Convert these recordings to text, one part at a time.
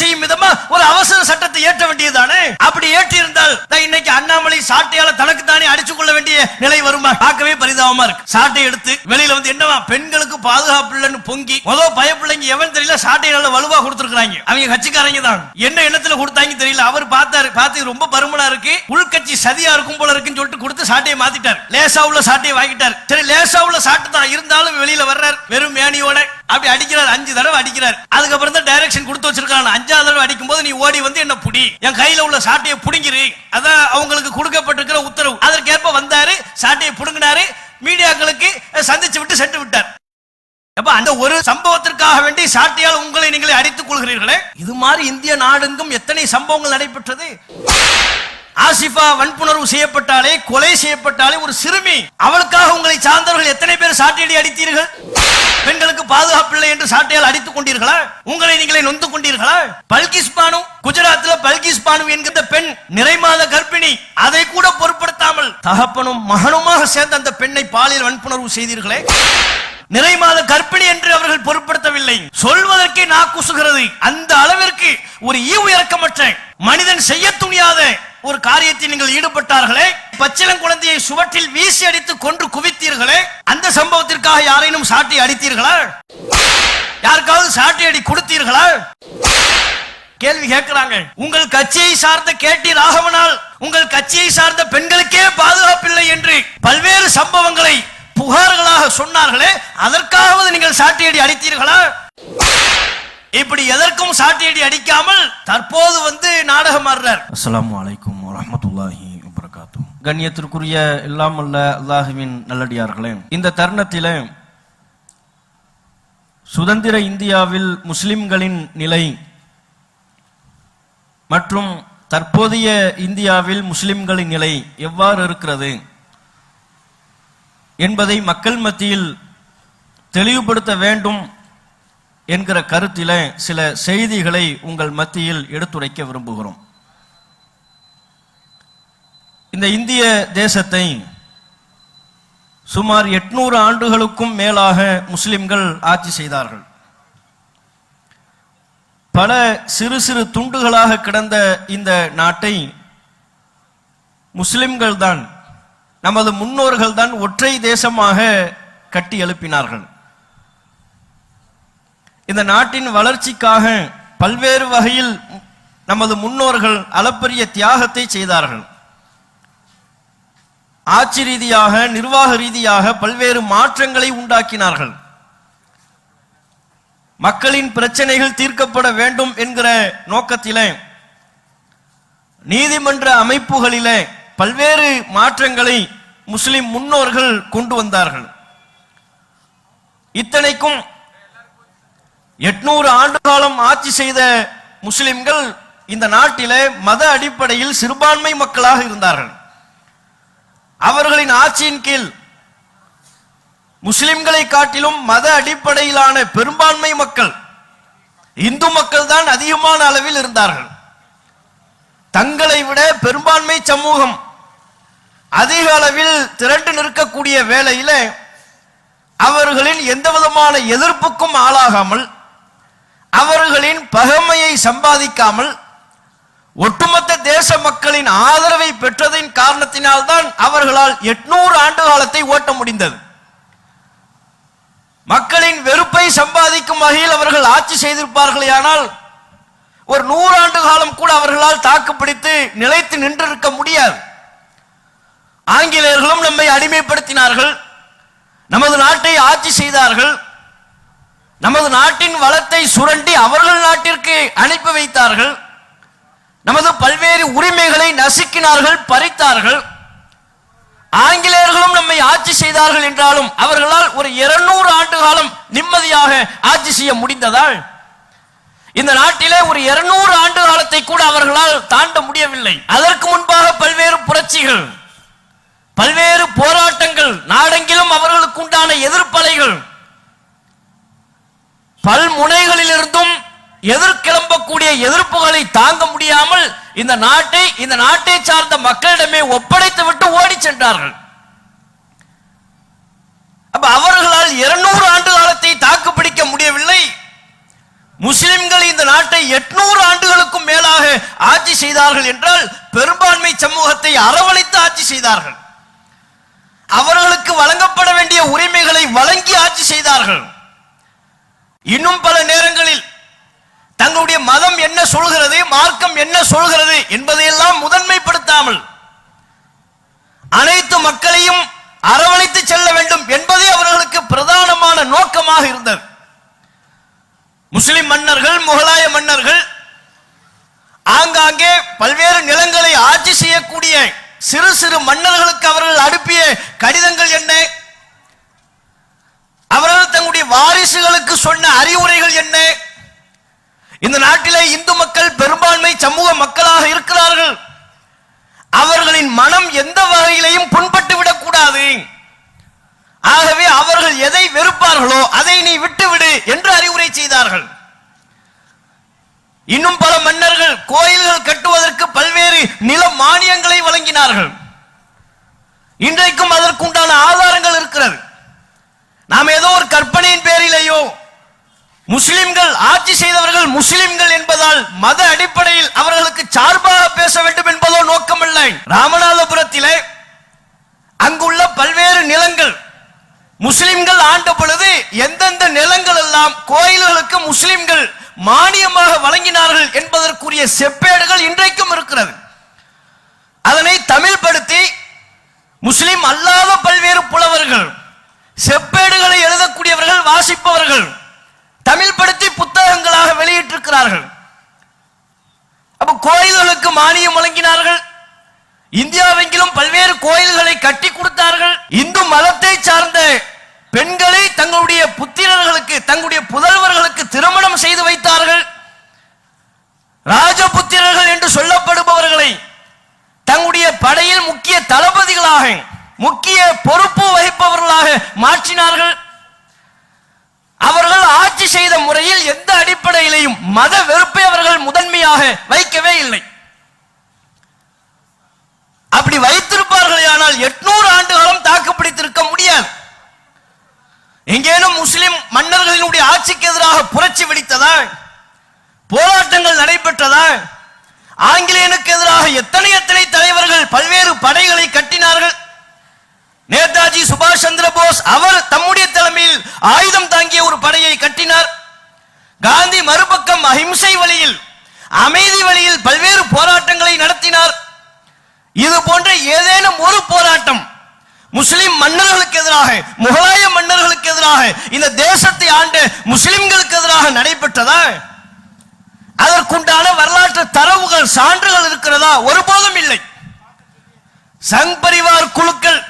செய்யும் விதமா ஒரு அவசர சட்டத்தை ஏற்ற வேண்டியதானே? அப்படி ஏற்றி இருந்தால் இன்னைக்கு அண்ணாமலை சாட்டையால தனக்கு தானே அடிச்சுக் கொள்ள வேண்டிய நிலை வருமா? பார்க்கவே பரிதாபமா இருக்கு. சாட்டை எடுத்து வெளியில வந்து என்னவா பெண்களுக்கு பாதுகாப்பு இல்லைன்னு பொங்கி பயப்பிள்ளைங்க எவன் தெரியல சாட்டை நல்ல வலுவா கொடுத்திருக்காங்க. அவங்க கட்சிக்காரங்க தான் என்ன எண்ணத்துல கொடுத்தாங்க தெரியல. அவர் பார்த்து ரொம்ப பருமனா இருக்கு, உள்கட்சி சதியா இருக்கும் போல இருக்குன்னு சொல்லிட்டு கொடுத்து சாட்டையை மாத்திட்டார். லேசா உள்ள சாட்டையை வாங்கிட்டார். சரி லேசா உள்ள சாட்டு தான் இருந்தாலும் வெளியில வர்றார் வெறும் மேனியோட அப்படி அடிக்கிறார். 5 தடவை அடிக்கிறார். அதுக்கப்புறம் தான் டைரக்ஷன் கொடுத்து வச்சிருக்காங்க. 5ஆவது தடவை அடிக்கும் போது நீ ஓடி வந்து என்ன புடி, என் கையில உள்ள சாட்டையை புடுங்கிரு, அதான் அவங்களுக்கு கொடுக்கப்பட்டிருக்கிற உத்தரவு. அதற்கேற்ப வந்தாரு, சாட்டையை புடுங்கினாரு, மீடியாக்களுக்கு சந்திச்சு விட்டு சென்று விட்டார். அப்ப அந்த ஒரு சம்பவத்திற்காக வேண்டி சாட்டையால் உங்களை நீங்களே அடித்துக் கொள்கிறீர்களே. இது மாதிரி இந்திய நாடெங்கும் எத்தனை சம்பவங்கள் நடைபெற்றது. ஆசிஃபா வன்புணர்வு செய்யப்பட்டாலே, கொலை செய்யப்பட்டாலே ஒரு சிறுமி, அவளுக்காக உங்களை சார்ந்தவர்கள் எத்தனை பேர் சாட்டையடி அடித்தீர்கள்? பெண்களுக்கு பாதுகாப்பு இல்லை என்று சாட்டையால் அடித்துக் கொண்டீர்களா? உங்களை நீங்களே நொந்து கொண்டீர்களா? பல்கிஸ் பானு, குஜராத்தில் பல்கிஸ் பானு என்கிற பெண் நிறைமாத கர்ப்பிணி, அதை கூட பொருட்படுத்தாமல் தகப்பனும் மகனுமாக சேர்ந்த அந்த பெண்ணை பாலியல் வன்புணர்வு செய்தீர்களே. நிறைமாத கர்ப்பிணி என்று அவர்கள் பொருட்படுத்தவில்லை. சொல்வதற்கே நாக்குசுகிறது. அந்த அளவிற்கு ஒரு ஈவு இறக்கமற்ற மனிதன் செய்ய துணியாத ஒரு காரியத்தில் நீங்கள் ஈடுபட்டார்களே. பச்சிளம் குழந்தையை சுவற்றில் வீசி அடித்து கொன்று குவித்தீர்களே. அந்த சம்பவத்திற்காக யாரேனும் சாட்டை அடித்தீர்களா? யாருக்காவது சாட்டை அடி கொடுத்தீர்களா? கேள்வி கேட்கிறாங்க. உங்கள் கட்சியை சார்ந்த கேடி ராகவனால் உங்கள் கட்சியை சார்ந்த பெண்களுக்கே பாதுகாப்பில்லை என்று பல்வேறு சம்பவங்களை புகார்களாக சொன்னார்களே, அதற்காவது நீங்கள் சாட்டையடி அடித்தீர்களா? இப்படி எதற்கும் சாட்டையடி அடிக்காமல் தற்போது வந்து நாடகம் ஆடுறார். அஸ்ஸலாமு அலைக்கும் வரஹ்மத்துல்லாஹி வபரகாத்துஹு. கண்ணியத்திற்குரிய எல்லாம் அல்ல அல்லாஹ்வின் நல்லடியார்களே, இந்த தருணத்திலே சுதந்திர இந்தியாவில் முஸ்லிம்களின் நிலை மற்றும் தற்போதைய இந்தியாவில் முஸ்லிம்களின் நிலை எவ்வாறு இருக்கிறது என்பதை மக்கள் மத்தியில் தெளிவுபடுத்த வேண்டும் என்கிற கருத்தில சில செய்திகளை உங்கள் மத்தியில் எடுத்துரைக்க விரும்புகிறோம். இந்த இந்திய தேசத்தை சுமார் 800 ஆண்டுகளுக்கும் மேலாக முஸ்லிம்கள் ஆட்சி செய்தார்கள். பல சிறு சிறு துண்டுகளாக கிடந்த இந்த நாட்டை முஸ்லிம்கள் தான், நமது முன்னோர்கள் தான் ஒற்றை தேசமாக கட்டி எழுப்பினார்கள். இந்த நாட்டின் வளர்ச்சிக்காக பல்வேறு வகையில் நமது முன்னோர்கள் அளப்பரிய தியாகத்தை செய்தார்கள். ஆட்சி ரீதியாக, நிர்வாக ரீதியாக பல்வேறு மாற்றங்களை உண்டாக்கினார்கள். மக்களின் பிரச்சனைகள் தீர்க்கப்பட வேண்டும் என்கிற நோக்கத்திலே நீதிமன்ற அமைப்புகளிலே பல்வேறு மாற்றங்களை முஸ்லிம் முன்னோர்கள் கொண்டு வந்தார்கள். இத்தனைக்கும் 800 ஆண்டு காலம் ஆட்சி செய்த முஸ்லிம்கள் இந்த நாட்டிலே மத அடிப்படையில் சிறுபான்மை மக்களாக இருந்தார்கள். அவர்களின் ஆட்சியின் கீழ் முஸ்லிம்களை காட்டிலும் மத அடிப்படையிலான பெரும்பான்மை மக்கள், இந்து மக்கள் தான் அதிகமான அளவில் இருந்தார்கள். தங்களை விட பெரும்பான்மை சமூகம் அதிக அளவில் திரண்டு நிற்கக்கூடிய வேளையில அவர்களின் எந்த விதமான எதிர்ப்புக்கும் ஆளாகாமல், அவர்களின் பகைமையை சம்பாதிக்காமல் ஒட்டுமொத்த தேச மக்களின் ஆதரவை பெற்றதின் காரணத்தினால்தான் அவர்களால் 800 ஆண்டு காலத்தை ஓட்ட முடிந்தது. மக்களின் வெறுப்பை சம்பாதிக்கும் வகையில் அவர்கள் ஆட்சி செய்திருப்பார்களே, ஆனால் ஒரு 100 ஆண்டு காலம் கூட அவர்களால் தாக்குப்பிடித்து நிலைத்து நின்றிருக்க முடியாது. ஆங்கிலேயர்களும் நம்மை அடிமைப்படுத்தினார்கள், நமது நாட்டை ஆட்சி செய்தார்கள், நமது நாட்டின் வளத்தை சுரண்டி அவர்கள் நாட்டிற்கு அனுப்பி வைத்தார்கள், நமது பல்வேறு உரிமைகளை நசுக்கினார்கள், பறித்தார்கள். ஆங்கிலேயர்களும் நம்மை ஆட்சி செய்தார்கள் என்றாலும் அவர்களால் ஒரு 200 ஆண்டு காலம் நிம்மதியாக ஆட்சி செய்ய முடிந்ததால் இந்த நாட்டிலே ஒரு 200 ஆண்டு காலத்தை கூட அவர்களால் தாண்ட முடியவில்லை. அதற்கு முன்பாக பல்வேறு புரட்சிகள், பல்வேறு போராட்டங்கள், நாடெங்கிலும் அவர்களுக்கு உண்டான எதிர்ப்பலைகள், பல்முனைகளில் இருந்தும் எதிர்கிளம்பக்கூடிய எதிர்ப்புகளை தாங்க முடியாமல் இந்த நாட்டை சார்ந்த மக்களிடமே ஒப்படைத்து விட்டு ஓடி சென்றார்கள். அப்ப அவர்களால் 200 ஆண்டு காலத்தை தாக்கு பிடிக்க முடியவில்லை. முஸ்லிம்கள் இந்த நாட்டில் நாட்டை 800 ஆண்டுகளுக்கும் மேலாக ஆட்சி செய்தார்கள் என்றால் பெரும்பான்மை சமூகத்தை அரவணைத்து ஆட்சி செய்தார்கள். அவர்களுக்கு வழங்கப்பட வேண்டிய உரிமைகளை வழங்கி ஆட்சி செய்தார்கள். இன்னும் பல நேரங்களில் தங்களுடைய மதம் என்ன சொல்கிறது, மார்க்கம் என்ன சொல்கிறது என்பதையெல்லாம் முதன்மைப்படுத்தாமல் அனைத்து மக்களையும் அரவணைத்து செல்ல வேண்டும் என்பதே அவர்களுக்கு பிரதானமான நோக்கமாக இருந்தது. முஸ்லிம் மன்னர்கள், முகலாய மன்னர்கள் ஆங்காங்கே பல்வேறு நிலங்களை ஆட்சி செய்யக்கூடிய சிறு சிறு மன்னர்களுக்கு அவர்கள் அனுப்பிய கடிதங்கள் என்ன, அவர்கள் தங்களுடைய வாரிசுகளுக்கு சொன்ன அறிவுரைகள் என்ன? இந்த நாட்டிலே இந்து மக்கள் பெரும்பான்மை சமூக மக்களாக இருக்கிறார்கள். அவர்களின் மனம் எந்த வகையிலையும் புண்பட்டு விடக்கூடாது. ஆகவே அவர்கள் எதை வெறுப்பார்களோ அதை நீ விட்டுவிடு என்று அறிவுரை செய்தார்கள். இன்னும் பல மன்னர்கள் கோயில்கள் கட்டுவதற்கு பல்வேறு நில மானியங்களை வழங்கினார்கள். இன்றைக்கும் அதற்குண்டான ஆதாரங்கள் இருக்கிறது. நாம் ஏதோ ஒரு கற்பனையின் பேரிலேயோ முஸ்லிம்கள் ஆட்சி செய்தவர்கள் முஸ்லிம்கள் என்பதால் மத அடிப்படையில் அவர்களுக்கு சார்பாக பேச வேண்டும் என்பதோ நோக்கமல்ல. ராமநாதபுரத்திலே அங்குள்ள பல்வேறு நிலங்கள் முஸ்லிம்கள் ஆண்ட பொழுது எந்தெந்த நிலங்கள் எல்லாம் கோயில்களுக்கு முஸ்லிம்கள் மானியமாக வழங்கினார்கள் என்பதற்குரிய செப்பேடுகள் இன்றைக்கும் இருக்கிறது. அதனை தமிழ்படுத்தி முஸ்லிம் அல்லாத பல்வேறு புலவர்கள், செப்பேடுகளை எழுதக்கூடியவர்கள், வாசிப்பவர்கள் தமிழ்படுத்தி புத்தகங்களாக வெளியிட்டிருக்கிறார்கள். அப்ப கோயில்களுக்கு மானியம் வழங்கினார்கள். இந்தியாவெங்கிலும் பல்வேறு கோயில்களை கட்டி கொடுத்தார்கள். இந்து மதத்தை சார்ந்த பெண்களை தங்களுடைய புத்திரர்களுக்கு, தங்களுடைய புதல்வர்களுக்கு திருமணம் செய்து வைத்தார்கள். ராஜபுத்திரர்கள் என்று சொல்லப்படுபவர்களை தங்களுடைய படையில் முக்கிய தளபதிகளாக, முக்கிய பொறுப்பு வகிப்பவர்களாக மாற்றினார்கள். அவர்கள் ஆட்சி செய்த முறையில் எந்த அடிப்படையிலையும் மத வெறுப்பை அவர்கள் முதன்மையாக வைக்கவே இல்லை. அப்படி வைத்திருப்பார்களே ஆனால் 800 ஆண்டு காலம் தாக்கு பிடித்திருக்க முடியாது. எங்கேனும் முஸ்லிம் மன்னர்களினுடைய ஆட்சிக்கு எதிராக புரட்சி வெடித்ததா, போராட்டங்கள் நடைபெற்றதா, ஆங்கிலேயனுக்கு எதிராக எத்தனை தலைவர்கள் பல்வேறு படைகளை கட்டினார்கள். நேதாஜி சுபாஷ் சந்திர போஸ் அவர் தம்முடைய தலைமையில் ஆயுதம் தாங்கிய ஒரு படையை கட்டினார். காந்தி மறுபக்கம் அஹிம்சை வழியில், அமைதி வழியில் பல்வேறு போராட்டங்களை நடத்தினார். இது போன்ற ஏதேனும் ஒரு போராட்டம் முஸ்லிம் மன்னர்களுக்கு எதிராக, முகலாய மன்னர்களுக்கு எதிராக, இந்த தேசத்தை ஆண்ட முஸ்லிம்களுக்கு எதிராக நடைபெற்றதா? அதற்குண்டான வரலாற்று தரவுகள், சான்றுகள் இருக்கிறதா? ஒருபோதும் இல்லை. சங் பரிவார் குழுக்கள்,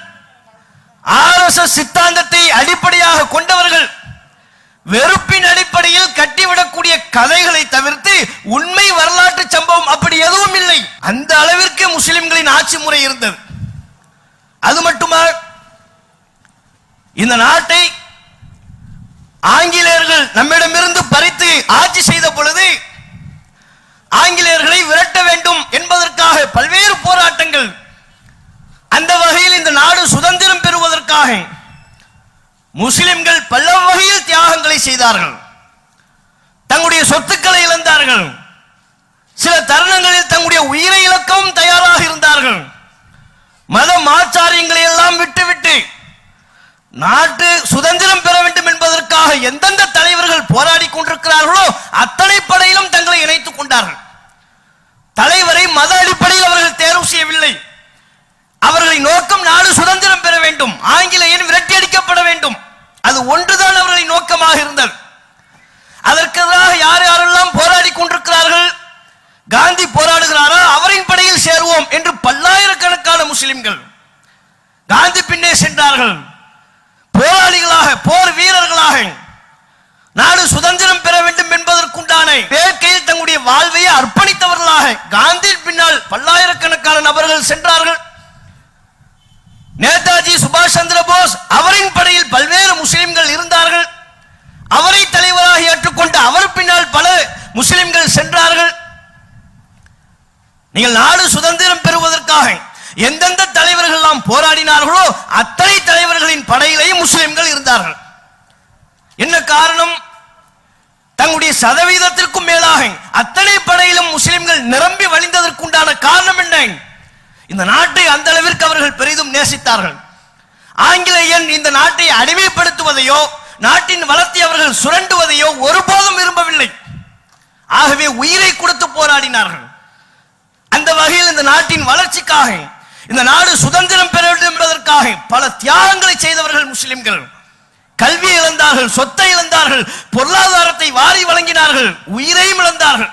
RSS சித்தாந்தத்தை அடிப்படையாக கொண்டவர்கள் வெறுப்பின் அடிப்படையில் கட்டிவிடக்கூடிய கதைகளை தவிர்த்து உண்மை வரலாற்று சம்பவம் அப்படி எதுவும் இல்லை. அந்த அளவிற்கு முஸ்லிம்களின் ஆட்சி முறை இருந்தது. அது மட்டுமா, இந்த நாட்டை ஆங்கிலேயர்கள் நம்மிடமிருந்து பறித்து ஆட்சி செய்த பொழுது ஆங்கிலேயர்களை விரட்ட வேண்டும் என்பதற்காக பல்வேறு போராட்டங்கள், அந்த வகையில் இந்த நாடு சுதந்திரம் பெறுவதற்காக முஸ்லிம்கள் பல வகையில் தியாகங்களை செய்தார்கள். தங்களுடைய சொத்துக்களை இழந்தார்கள். சில தருணங்களில் தங்களுடைய உயிரை இழக்கவும் தயாராக இருந்தார்கள். மத ஆச்சாரியங்களை எல்லாம் விட்டுவிட்டு நாட்டு சுதந்திரம் பெற வேண்டும் என்பதற்காக எந்தெந்த தலைவர்கள் போராடி கொண்டிருக்கிறார்களோ அத்தனை படையிலும் தங்களை இணைத்துக் கொண்டார்கள். தலைவரை மத அடிப்படையில் அவர்கள் தேர்வு செய்யவில்லை. அவர்களின் நோக்கம் நாடு சுதந்திரம் பெற வேண்டும், ஆங்கிலேயன் விரட்டி அடிக்கப்பட வேண்டும். அது ஒன்றுதான் அவர்களின் நோக்கமாக இருந்தது. அதற்கு எதிராக யார் யாரெல்லாம் போராடி கொண்டிருக்கிறார்கள், காந்தி போராடுகிறாரா, அவரின் படையில் சேருவோம் என்று பல்லாயிரக்கணக்கான முஸ்லிம்கள் காந்தி பின்னே சென்றார்கள். போராளிகளாக, போர் வீரர்களாக நாடு சுதந்திரம் பெற வேண்டும் என்பதற்குண்டான வேட்கையில் தங்களுடைய வாழ்வையை அர்ப்பணித்தவர்களாக காந்தி பின்னால் பல்லாயிரக்கணக்கான நபர்கள் சென்றார்கள். நேதாஜி சுபாஷ் சந்திர போஸ் அவரின் படையில் பல்வேறு முஸ்லிம்கள் இருந்தார்கள். அவரை தலைவராக ஏற்றுக்கொண்டு அவர் பின்னால் பல முஸ்லிம்கள் சென்றார்கள். நீங்கள் நாடு சுதந்திரம் பெறுவதற்காக எந்தெந்த தலைவர்கள் எல்லாம் போராடினார்களோ அத்தனை தலைவர்களின் படையிலேயும் முஸ்லிம்கள் இருந்தார்கள். என்ன காரணம்? தங்களுடைய சதவீதத்திற்கும் மேலாக அத்தனை படையிலும் முஸ்லிம்கள் நிரம்பி வழிந்ததற்குண்டான காரணம் என்ன? இந்த நாட்டை அந்த அளவிற்கு அவர்கள் பெரிதும் நேசித்தார்கள். ஆங்கிலேயன் இந்த நாட்டை அடிமைப்படுத்துவதையோ நாட்டின் வளத்தை அவர்கள் சுரண்டுவதையோ ஒருபோதும் விரும்பவில்லை. ஆகவே உயிரை கொடுத்து போராடினார்கள். அந்த வகையில் இந்த நாட்டின் வளர்ச்சிக்காக, இந்த நாடு சுதந்திரம் பெற வேண்டும் என்பதற்காக பல தியாகங்களை செய்தவர்கள் முஸ்லிம்கள். கல்வி இழந்தார்கள், சொத்தை இழந்தார்கள், பொருளாதாரத்தை வாரி வழங்கினார்கள், உயிரையும் இழந்தார்கள்.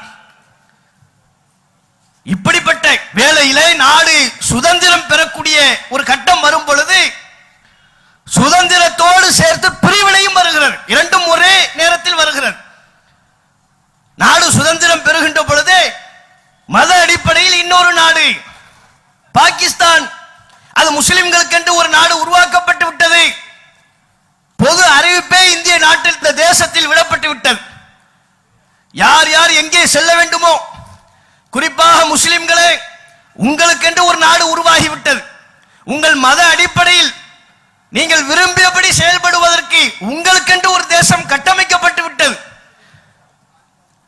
இப்படிப்பட்ட வேளையிலே நாடு சுதந்திரம் பெறக்கூடிய ஒரு கட்டம் வரும் பொழுது சுதந்திரத்தோடு சேர்த்து பிரிவினையும் வருகிறது. இரண்டும் ஒரே நேரத்தில் வருகிறது. நாடு சுதந்திரம் பெறுகின்ற பொழுது மத அடிப்படையில் இன்னொரு நாடு பாகிஸ்தான், அது முஸ்லிம்களுக்கு என்று ஒரு நாடு உருவாக்கப்பட்டு விட்டது. பொது அறிவிப்பே இந்திய நாட்டில், இந்த தேசத்தில் விடப்பட்டு விட்டது. யார் யார் எங்கே செல்ல வேண்டுமோ, குறிப்பாக முஸ்லிம்களே, உங்களுக்கென்று ஒரு நாடு உருவாகிவிட்டது. உங்கள் மத அடிப்படையில் நீங்கள் விரும்பியபடி செயல்படுவதற்கு உங்களுக்கென்று ஒரு தேசம் கட்டமைக்கப்பட்டு விட்டது.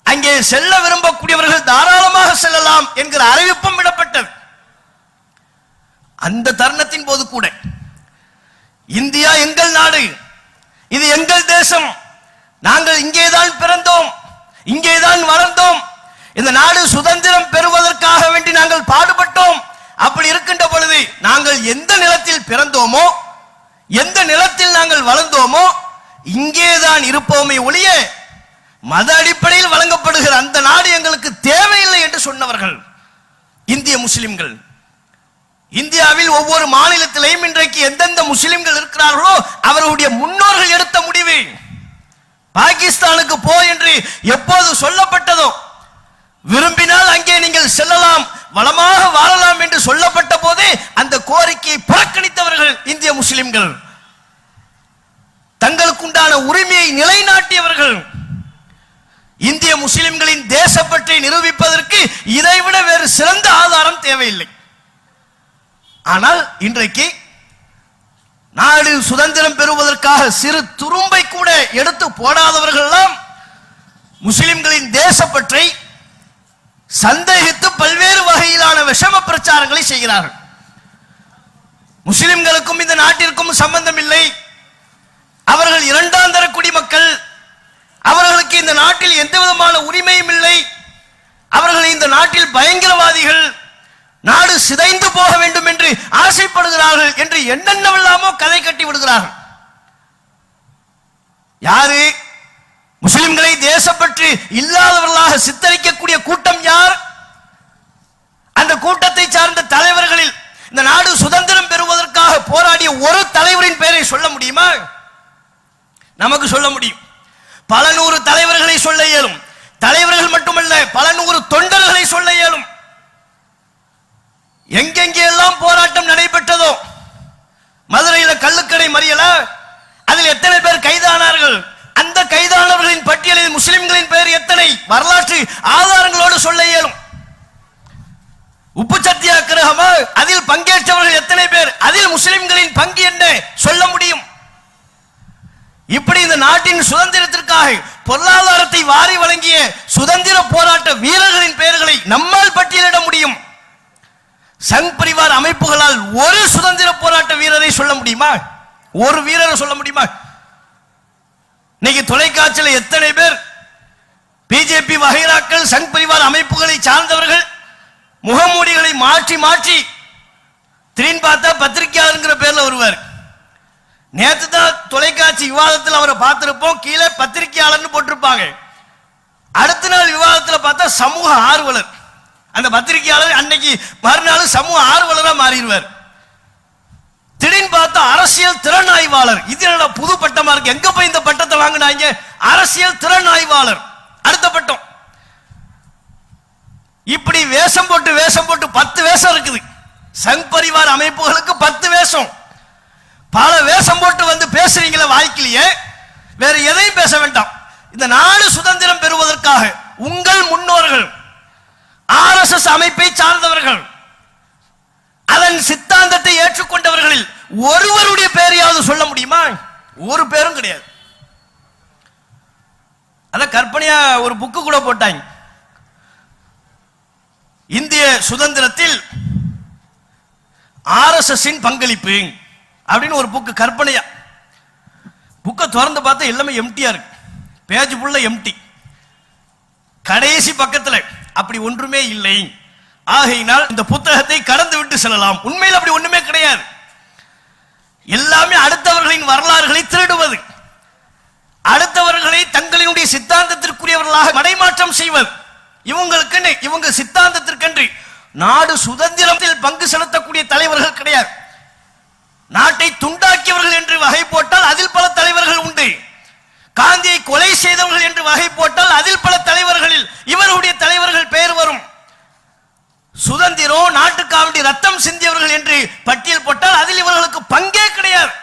அங்கே செல்ல விரும்பக்கூடியவர்கள் தாராளமாக செல்லலாம் என்கிற அறிவிப்பும் விடப்பட்டது. அந்த தருணத்தின் போது கூட இந்தியா எங்கள் நாடு, இது எங்கள் தேசம், நாங்கள் இங்கேதான் பிறந்தோம், இங்கேதான் வளர்ந்தோம், இந்த நாடு சுதந்திரம் பெறுவதற்காக வேண்டி நாங்கள் பாடுபட்டோம். அப்படி இருக்கின்ற பொழுது நாங்கள் எந்த நிலத்தில் பிறந்தோமோ, எந்த நிலத்தில் நாங்கள் வளர்ந்தோமோ, இங்கேதான் இருப்போமே ஒழிய மத அடிப்படையில் வழங்கப்படுகிற அந்த நாடு எங்களுக்கு தேவையில்லை என்று சொன்னவர்கள் இந்திய முஸ்லிம்கள். இந்தியாவில் ஒவ்வொரு மாநிலத்திலையும் இன்றைக்கு எந்தெந்த முஸ்லிம்கள் இருக்கிறார்களோ அவர்களுடைய முன்னோர்கள் எடுத்த முடிவு. பாகிஸ்தானுக்கு போ என்று எப்போது சொல்லப்பட்டதோ, விரும்பினால் அங்கே நீங்கள் செல்லலாம், வளமாக வாழலாம் என்று சொல்லப்பட்ட போதே அந்த கோரிக்கையை புறக்கணித்தவர்கள் இந்திய முஸ்லிம்கள். தங்களுக்குண்டான உரிமையை நிலைநாட்டியவர்கள். இந்திய முஸ்லிம்களின் தேசப்பற்றை நிரூபிப்பதற்கு இதைவிட வேறு சிறந்த ஆதாரம் தேவையில்லை. ஆனால் இன்றைக்கு நாடு சுதந்திரம் பெறுவதற்காக சிறு துரும்பை கூட எடுத்து போடாதவர்கள் எல்லாம் முஸ்லிம்களின் தேசப்பற்றை சந்தேகித்து பல்வேறு வகையிலான விஷம பிரச்சாரங்களை செய்கிறார்கள். முஸ்லிம்களுக்கும் இந்த நாட்டிற்கும் சம்பந்தம் இல்லை, அவர்கள் இரண்டாம் தர குடிமக்கள், அவர்களுக்கு இந்த நாட்டில் எந்த விதமான உரிமையும் இல்லை, அவர்கள் இந்த நாட்டில் பயங்கரவாதிகள், நாடு சிதைந்து போக வேண்டும் என்று ஆசைப்படுகிறார்கள் என்று என்னென்னவெல்லாமோ கதை கட்டி விடுகிறார்கள். யாரு முஸ்லிம்களை தேசப்பற்று இல்லாதவர்களாக சித்தரிக்கக்கூடிய கூட்டம் யார்? அந்த கூட்டத்தை சார்ந்த தலைவர்களில் இந்த நாடு சுதந்திரம் பெறுவதற்காக போராடிய ஒரு தலைவரின் பெயரை சொல்ல முடியுமா? நமக்கு சொல்ல முடியும். பல நூறு தலைவர்களை சொல்ல இயலும். தலைவர்கள் மட்டுமல்ல, பல நூறு தொண்டர்களை சொல்ல இயலும். எங்கெங்கெல்லாம் போராட்டம் நடைபெற்றதோ, மதுரையில கள்ளுக்கடை மறியல, அதில் எத்தனை பேர் கைதானார்கள், அந்த கைதானவர்களின் பட்டியலில் முஸ்லிம்களின் பெயர் எத்தனை, வரலாற்று ஆதாரங்களோடு சொல்ல இயலும். உப்பு சத்தியாகிரகமா, அதில் பங்கேற்றவர்கள் எத்தனை பேர், அதில் முஸ்லிம்களின் பங்கு என்ன சொல்ல முடியும். இப்படி இந்த நாட்டின் சுதந்திரத்திற்காக பொருளாதாரத்தை வாரி வழங்கிய சுதந்திர போராட்ட வீரர்களின் பெயர்களை நம்மால் பட்டியலிட முடியும். சங் பரிவார் அமைப்புகளால் ஒரு சுதந்திர போராட்ட வீரரை சொல்ல முடியுமா? ஒரு வீரரை சொல்ல முடியுமா? இன்னைக்கு தொலைக்காட்சியில் எத்தனை பேர் பிஜேபி வகைராக்கள், சங் பரிவார் அமைப்புகளை சார்ந்தவர்கள் முகமூடிகளை மாற்றி மாற்றி திடீர்னு பார்த்தா பத்திரிகையாளருங்கிற பேர்ல வருவார். நேற்று தான் தொலைக்காட்சி விவாதத்தில் அவரை பார்த்திருப்போம், கீழே பத்திரிகையாளர்னு போட்டிருப்பாங்க. அடுத்த நாள் விவாதத்தில் பார்த்தா சமூக ஆர்வலர். அந்த பத்திரிகையாளர் அன்னைக்கு மறுநாள் சமூக ஆர்வலரா மாறிடுவார். திடீர்னு பார்த்தா அரசியல் திறன் ஆய்வாளர். இது என்னடா புது பட்டமா இருக்கு, எங்க போய் இந்த பட்டத்தை வாங்கினாங்க? அரசியல் திறன் ஆய்வாளர் அடுத்த பட்டம். இப்படி வேஷம் போட்டு 10 வேஷம் இருக்குது. சங் பரிவார் அமைப்புகளுக்கு 10 வேஷம். பல வேஷம் போட்டு வந்து பேசுறீங்களே வாய்க்கிலேயே, வேற எதையும் பேச வேண்டாம். இந்த நாடு சுதந்திரம் பெறுவதற்காக உங்கள் முன்னோர்கள் RSS அமைப்பை சார்ந்தவர்கள், அதன் சித்தாந்தத்தை ஏற்றுக்கொண்டவர்களில் ஒருவருடைய பெயரையாவது சொல்ல முடியுமா? ஒரு பேரும் கிடையாது. அத கற்பனையா ஒரு புக்கு கூட போட்டாங்க. இந்திய சுதந்திரத்தில் RSS பங்களிப்பு அப்படின்னு ஒரு புக்கு கற்பனையா. புக்கை திறந்து பார்த்தா எல்லாமே எம்டியா இருக்கு, பேஜ் ஃபுல்லா எம்டி. கடைசி பக்கத்துல அப்படி ஒன்றுமே இல்லை. ஆகையினால் இந்த புத்தகத்தை கடந்து விட்டு செல்லலாம். உண்மையில் அப்படி ஒண்ணுமே கிடையாது. எல்லாமே அடுத்தவர்களின் வரலாறுகளை திருடுவது, அடுத்தவர்களை தங்களினுடைய சித்தாந்தத்திற்குரியவர்களாக மடைமாற்றம் செய்வது. இவங்களுக்கு இவங்க சித்தாந்தத்திற்கென்று நாடு சுதந்திரத்தில் பங்கு செலுத்தக்கூடிய தலைவர்கள் கிடையாது. நாட்டை துண்டாக்கியவர்கள் என்று வகை போட்டால் அதில் பல தலைவர்கள் உண்டு. காந்தியை கொலை செய்தவர்கள் என்று வகை போட்டால் அதில் பல தலைவர்களில் இவருடைய தலைவர்கள் பெயர் வரும். சுதந்திரம் நாட்டுக்காக ரத்தம் சிந்தியவர்கள் என்று பட்டியல் போட்டால் அதில் இவர்களுக்கு பங்கே கிடையாது.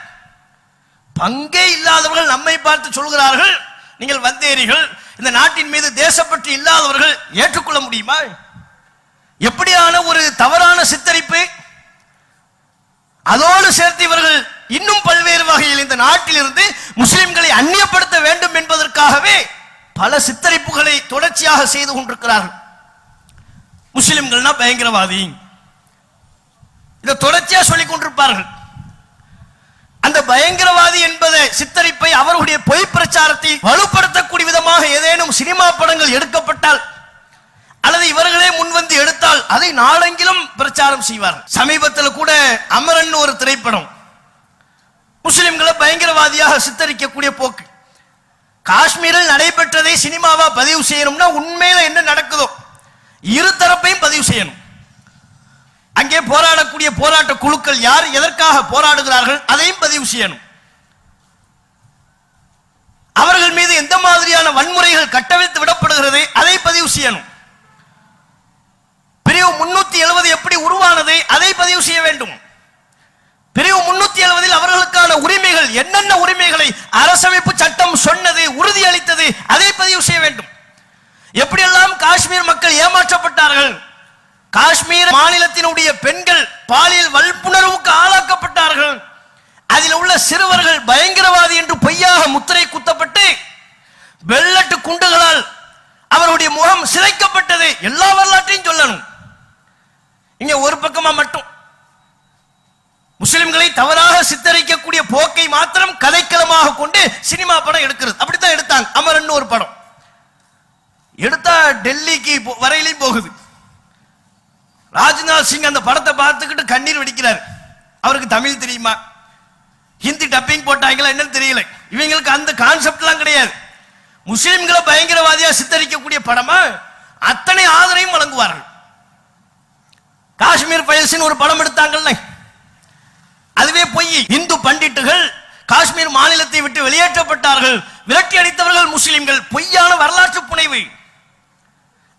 பங்கே இல்லாதவர்கள் நம்மை பார்த்து சொல்கிறார்கள், நீங்கள் வந்தேரிகள், இந்த நாட்டின் மீது தேசப்பற்று இல்லாதவர்கள். ஏற்றுக்கொள்ள முடியுமா? எப்படியான ஒரு தவறான சித்தரிப்பு! அதோடு சேர்த்து இவர்கள் இன்னும் பல்வேறு வகையில் இந்த நாட்டில் இருந்து முஸ்லிம்களை அந்நியப்படுத்த வேண்டும் என்பதற்காகவே பல சித்தரிப்புகளை தொடர்ச்சியாக செய்து கொண்டிருக்கிறார்கள். முஸ்லிம்கள்னா பயங்கரவாதி, இதை தொடர்ச்சியாக சொல்லிக் கொண்டிருப்பார்கள். அந்த பயங்கரவாதி என்பதை சித்தரிப்பை, அவர்களுடைய பொய் பிரச்சாரத்தை வலுப்படுத்தக்கூடிய விதமாக ஏதேனும் சினிமா படங்கள் எடுக்கப்பட்டால் அல்லது இவர்களே முன்வந்து எடுத்தால் அதை நாளெங்கிலும் பிரச்சாரம் செய்வார்கள். சமீபத்தில் கூட அமரன் ஒரு திரைப்படம் முஸ்லிம்களை பயங்கரவாதியாக சித்தரிக்கக்கூடிய போக்கு. காஷ்மீரில் நடைபெற்றதை சினிமாவா பதிவு செய்யணும்னா உண்மையில என்ன நடக்குதோ இரு தரப்பையும் பதிவு செய்யணும். அங்கே போராடக்கூடிய போராட்ட குழுக்கள் யார், எதற்காக போராடுகிறார்கள், அதையும் பதிவு செய்யணும். அவர்கள் மீது எந்த மாதிரியான வன்முறைகள் கட்டவிழ்த்து விடப்படுகிறது அதை பதிவு செய்யணும். பிரிவு 370 எப்படி உருவானது அதை பதிவு செய்ய வேண்டும். பிரிவு 370 அவர்களுக்கான உரிமைகள், என்னென்ன உரிமைகளை அரசமைப்பு சட்டம் சொன்னது, உறுதியளித்தது, அதை பதிவு செய்ய வேண்டும். எப்படியெல்லாம் காஷ்மீர் மக்கள் ஏமாற்றப்பட்டார்கள், காஷ்மீர் மாநிலத்தினுடைய பெண்கள் பாலியல் வல்புணர்வுக்கு ஆளாக்கப்பட்டார்கள், அதில் உள்ள சிறுவர்கள் பயங்கரவாதி என்று பொய்யாக முத்திரை குத்தப்பட்டு வெள்ளட்டு குண்டுகளால் அவருடைய முகம் சிதைக்கப்பட்டது. எல்லா வரலாற்றையும் சொல்லணும். இங்க ஒரு பக்கமா மட்டும் முஸ்லிம்களை தவறாக சித்தரிக்கக்கூடிய போக்கை மாத்திரம் கதைக்களமாக கொண்டு சினிமா படம் எடுக்கிறது. அப்படித்தான் எடுத்தாங்க. அமரன் ஒரு படம் எடுத்தா டெல்லிக்கு வரையிலையும் போகுது. ராஜ்நாத் சிங் அந்த படத்தை பார்த்துக்கிட்டு கண்ணீர் வெடிக்கிறார். அவருக்கு தமிழ் தெரியுமா, ஹிந்தி டப்பிங் போட்டாங்களா என்னன்னு தெரியல. இவங்களுக்கு அந்த கான்செப்ட் எல்லாம் கிடையாது. முஸ்லிம்களை பயங்கரவாதியா சித்தரிக்கக்கூடிய படமா அத்தனை ஆதரவையும் வழங்குவார்கள். காஷ்மீர் ஃபைல்ஸ் ஒரு படம் எடுத்தாங்கல்ல, அதுவே பொய். இந்து பண்டிட்டுகள் காஷ்மீர் மாநிலத்தை விட்டு வெளியேற்றப்பட்டார்கள், விரட்டி அடித்தவர்கள் முஸ்லிம்கள், பொய்யான வரலாற்று புனைவு.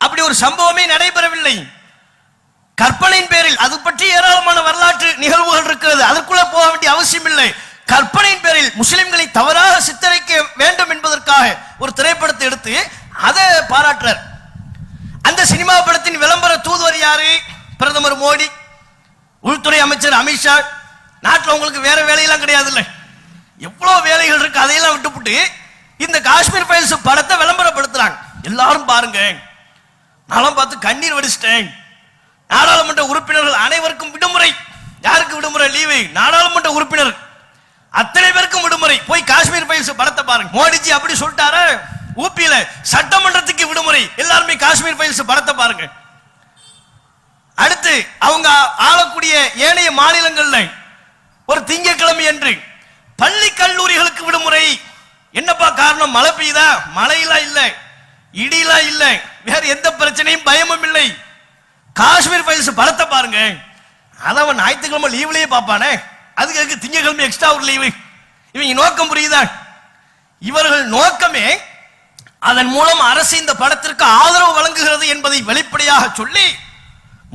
அப்படி ஒரு சம்பவமே நடைபெறவில்லை. கற்பனையின் பேரில் அது பற்றி ஏராளமான வரலாற்று நிகழ்வுகள் இருக்கிறது, அதற்குள்ள போக வேண்டிய அவசியம் இல்லை. கற்பனையின் பேரில் முஸ்லிம்களை தவறாக சித்தரிக்க வேண்டும் என்பதற்காக ஒரு திரைப்படத்தை எடுத்து அதை பாராட்டுறார். அந்த சினிமா படத்தின் விளம்பர தூதுவர் யாரு? பிரதமர் மோடி, உள்துறை அமைச்சர் அமித்ஷா. நாட்டில் உங்களுக்கு வேற வேலையெல்லாம் கிடையாது இல்லை, எவ்வளவு வேலைகள் இருக்கு. அதையெல்லாம் விட்டுவிட்டு இந்த காஷ்மீர் ஃபைல்ஸ் படத்தை விளம்பரப்படுத்துறாங்க. எல்லாரும் பாருங்க. நானும் பார்த்து கண்ணீர் வடிச்சிட்டேன். நாடாளுமன்ற உறுப்பினர்கள் அனைவருக்கும் விடுமுறை. யாருக்கு விடுமுறை? லீவு. நாடாளுமன்ற உறுப்பினர் அத்தனை பேருக்கும் விடுமுறை. போய் காஷ்மீர் ஃபைல்ஸ் படத்தை பாருங்க. மோடிஜி அப்படி சொல்லிட்டாரு. ஊபியில சட்டமன்றத்துக்கு விடுமுறை, எல்லாருமே காஷ்மீர் ஃபைல்ஸ் படத்தை பாருங்க. அடுத்து அவங்க ஆளக்கூடிய ஏனைய மாநிலங்கள்ல ஒரு திங்கட்கிழமை என்று பள்ளி கல்லூரிகளுக்கு விடுமுறை. என்னப்பா காரணம்? மழை பெய்யுதா? மழையெல்லாம் இல்லை, இடியெல்லாம் இல்லை, வேற எந்த பிரச்சனையும் பயமும் இல்லை. காஷ்மீர் ஃபைல்ஸ் படத்தை பாருங்க. அதான் ஞாயிற்றுக்கிழமை லீவ்லயே பார்ப்பானே, அதுக்கு திங்கட்கிழமை எக்ஸ்ட்ரா ஒரு லீவு. இவங்க நோக்கம் புரியுதா? இவர்கள் நோக்கமே அதன் மூலம் அரசு இந்த படத்திற்கு ஆதரவு வழங்குகிறது என்பதை வெளிப்படையாக சொல்லி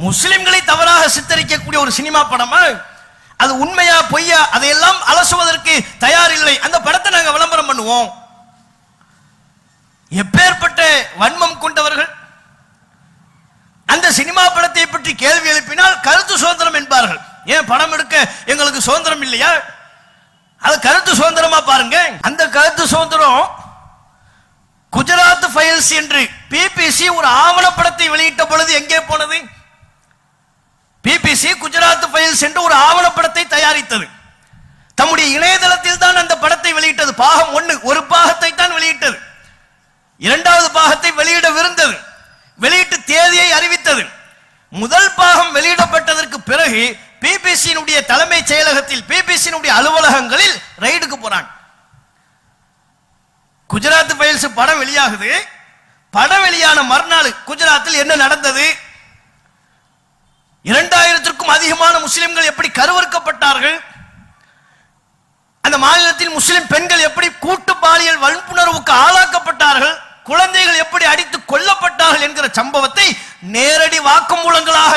முஸ்லிம்களை தவறாக சித்தரிக்கக்கூடிய ஒரு சினிமா படமா அது உண்மையா பொய்யா அதையெல்லாம் அலசுவதற்கு தயார் இல்லை. அந்த படத்தை நாங்க விளம்பரம் பண்ணுவோம். எப்பேற்பட்ட வன்மம் கொண்டவர்கள்! அந்த சினிமா படத்தை பற்றி கேள்வி எழுப்பினால் கருத்து சுதந்திரம் என்பார்கள். ஏன் படம் எடுக்க எங்களுக்கு சுதந்திரம் இல்லையா? அது கருத்து சுதந்திரமா பாருங்க. அந்த கருத்து சுதந்திரம் குஜராத் ஃபைல்ஸ் என்று பிபிசி ஒரு ஆவணப்படத்தை வெளியிட்ட பொழுது எங்கே போனது? பிபிசி குஜராத் ஃபைல்ஸ் என்று ஒரு ஆவணப்படத்தை தயாரித்தது. தம்முடைய இணையதளத்தில் தான் அந்த படத்தை வெளியிட்டது. பாகம் 1 ஒரு பாகத்தை தான் வெளியிட்டது. இரண்டாவது பாகத்தை வெளியிடவிருந்தது. வெளியிட்டு தேதியை அறிவித்தது. முதல் பாகம் வெளியிடப்பட்டதற்கு பிறகு பிபிசியினுடைய தலைமை செயலகத்தில், பிபிசியினுடைய அலுவலகங்களில் ரைடுக்கு போறாங்க. குஜராத் ஃபைல்ஸ் படம் வெளியாகுது. படம் வெளியான மறுநாள் குஜராத்தில் என்ன நடந்தது? 2000க்கும் அதிகமான முஸ்லிம்கள் எப்படி கருவறுக்கப்பட்டார்கள், அந்த மாநிலத்தில் முஸ்லிம் பெண்கள் எப்படி கூட்டு பாலியல் வன்புணர்வுக்கு ஆளாக்கப்பட்டார்கள், குழந்தைகள் எப்படி அடித்து கொல்லப்பட்டார்கள் என்கிற சம்பவத்தை நேரடி வாக்குமூலங்களாக,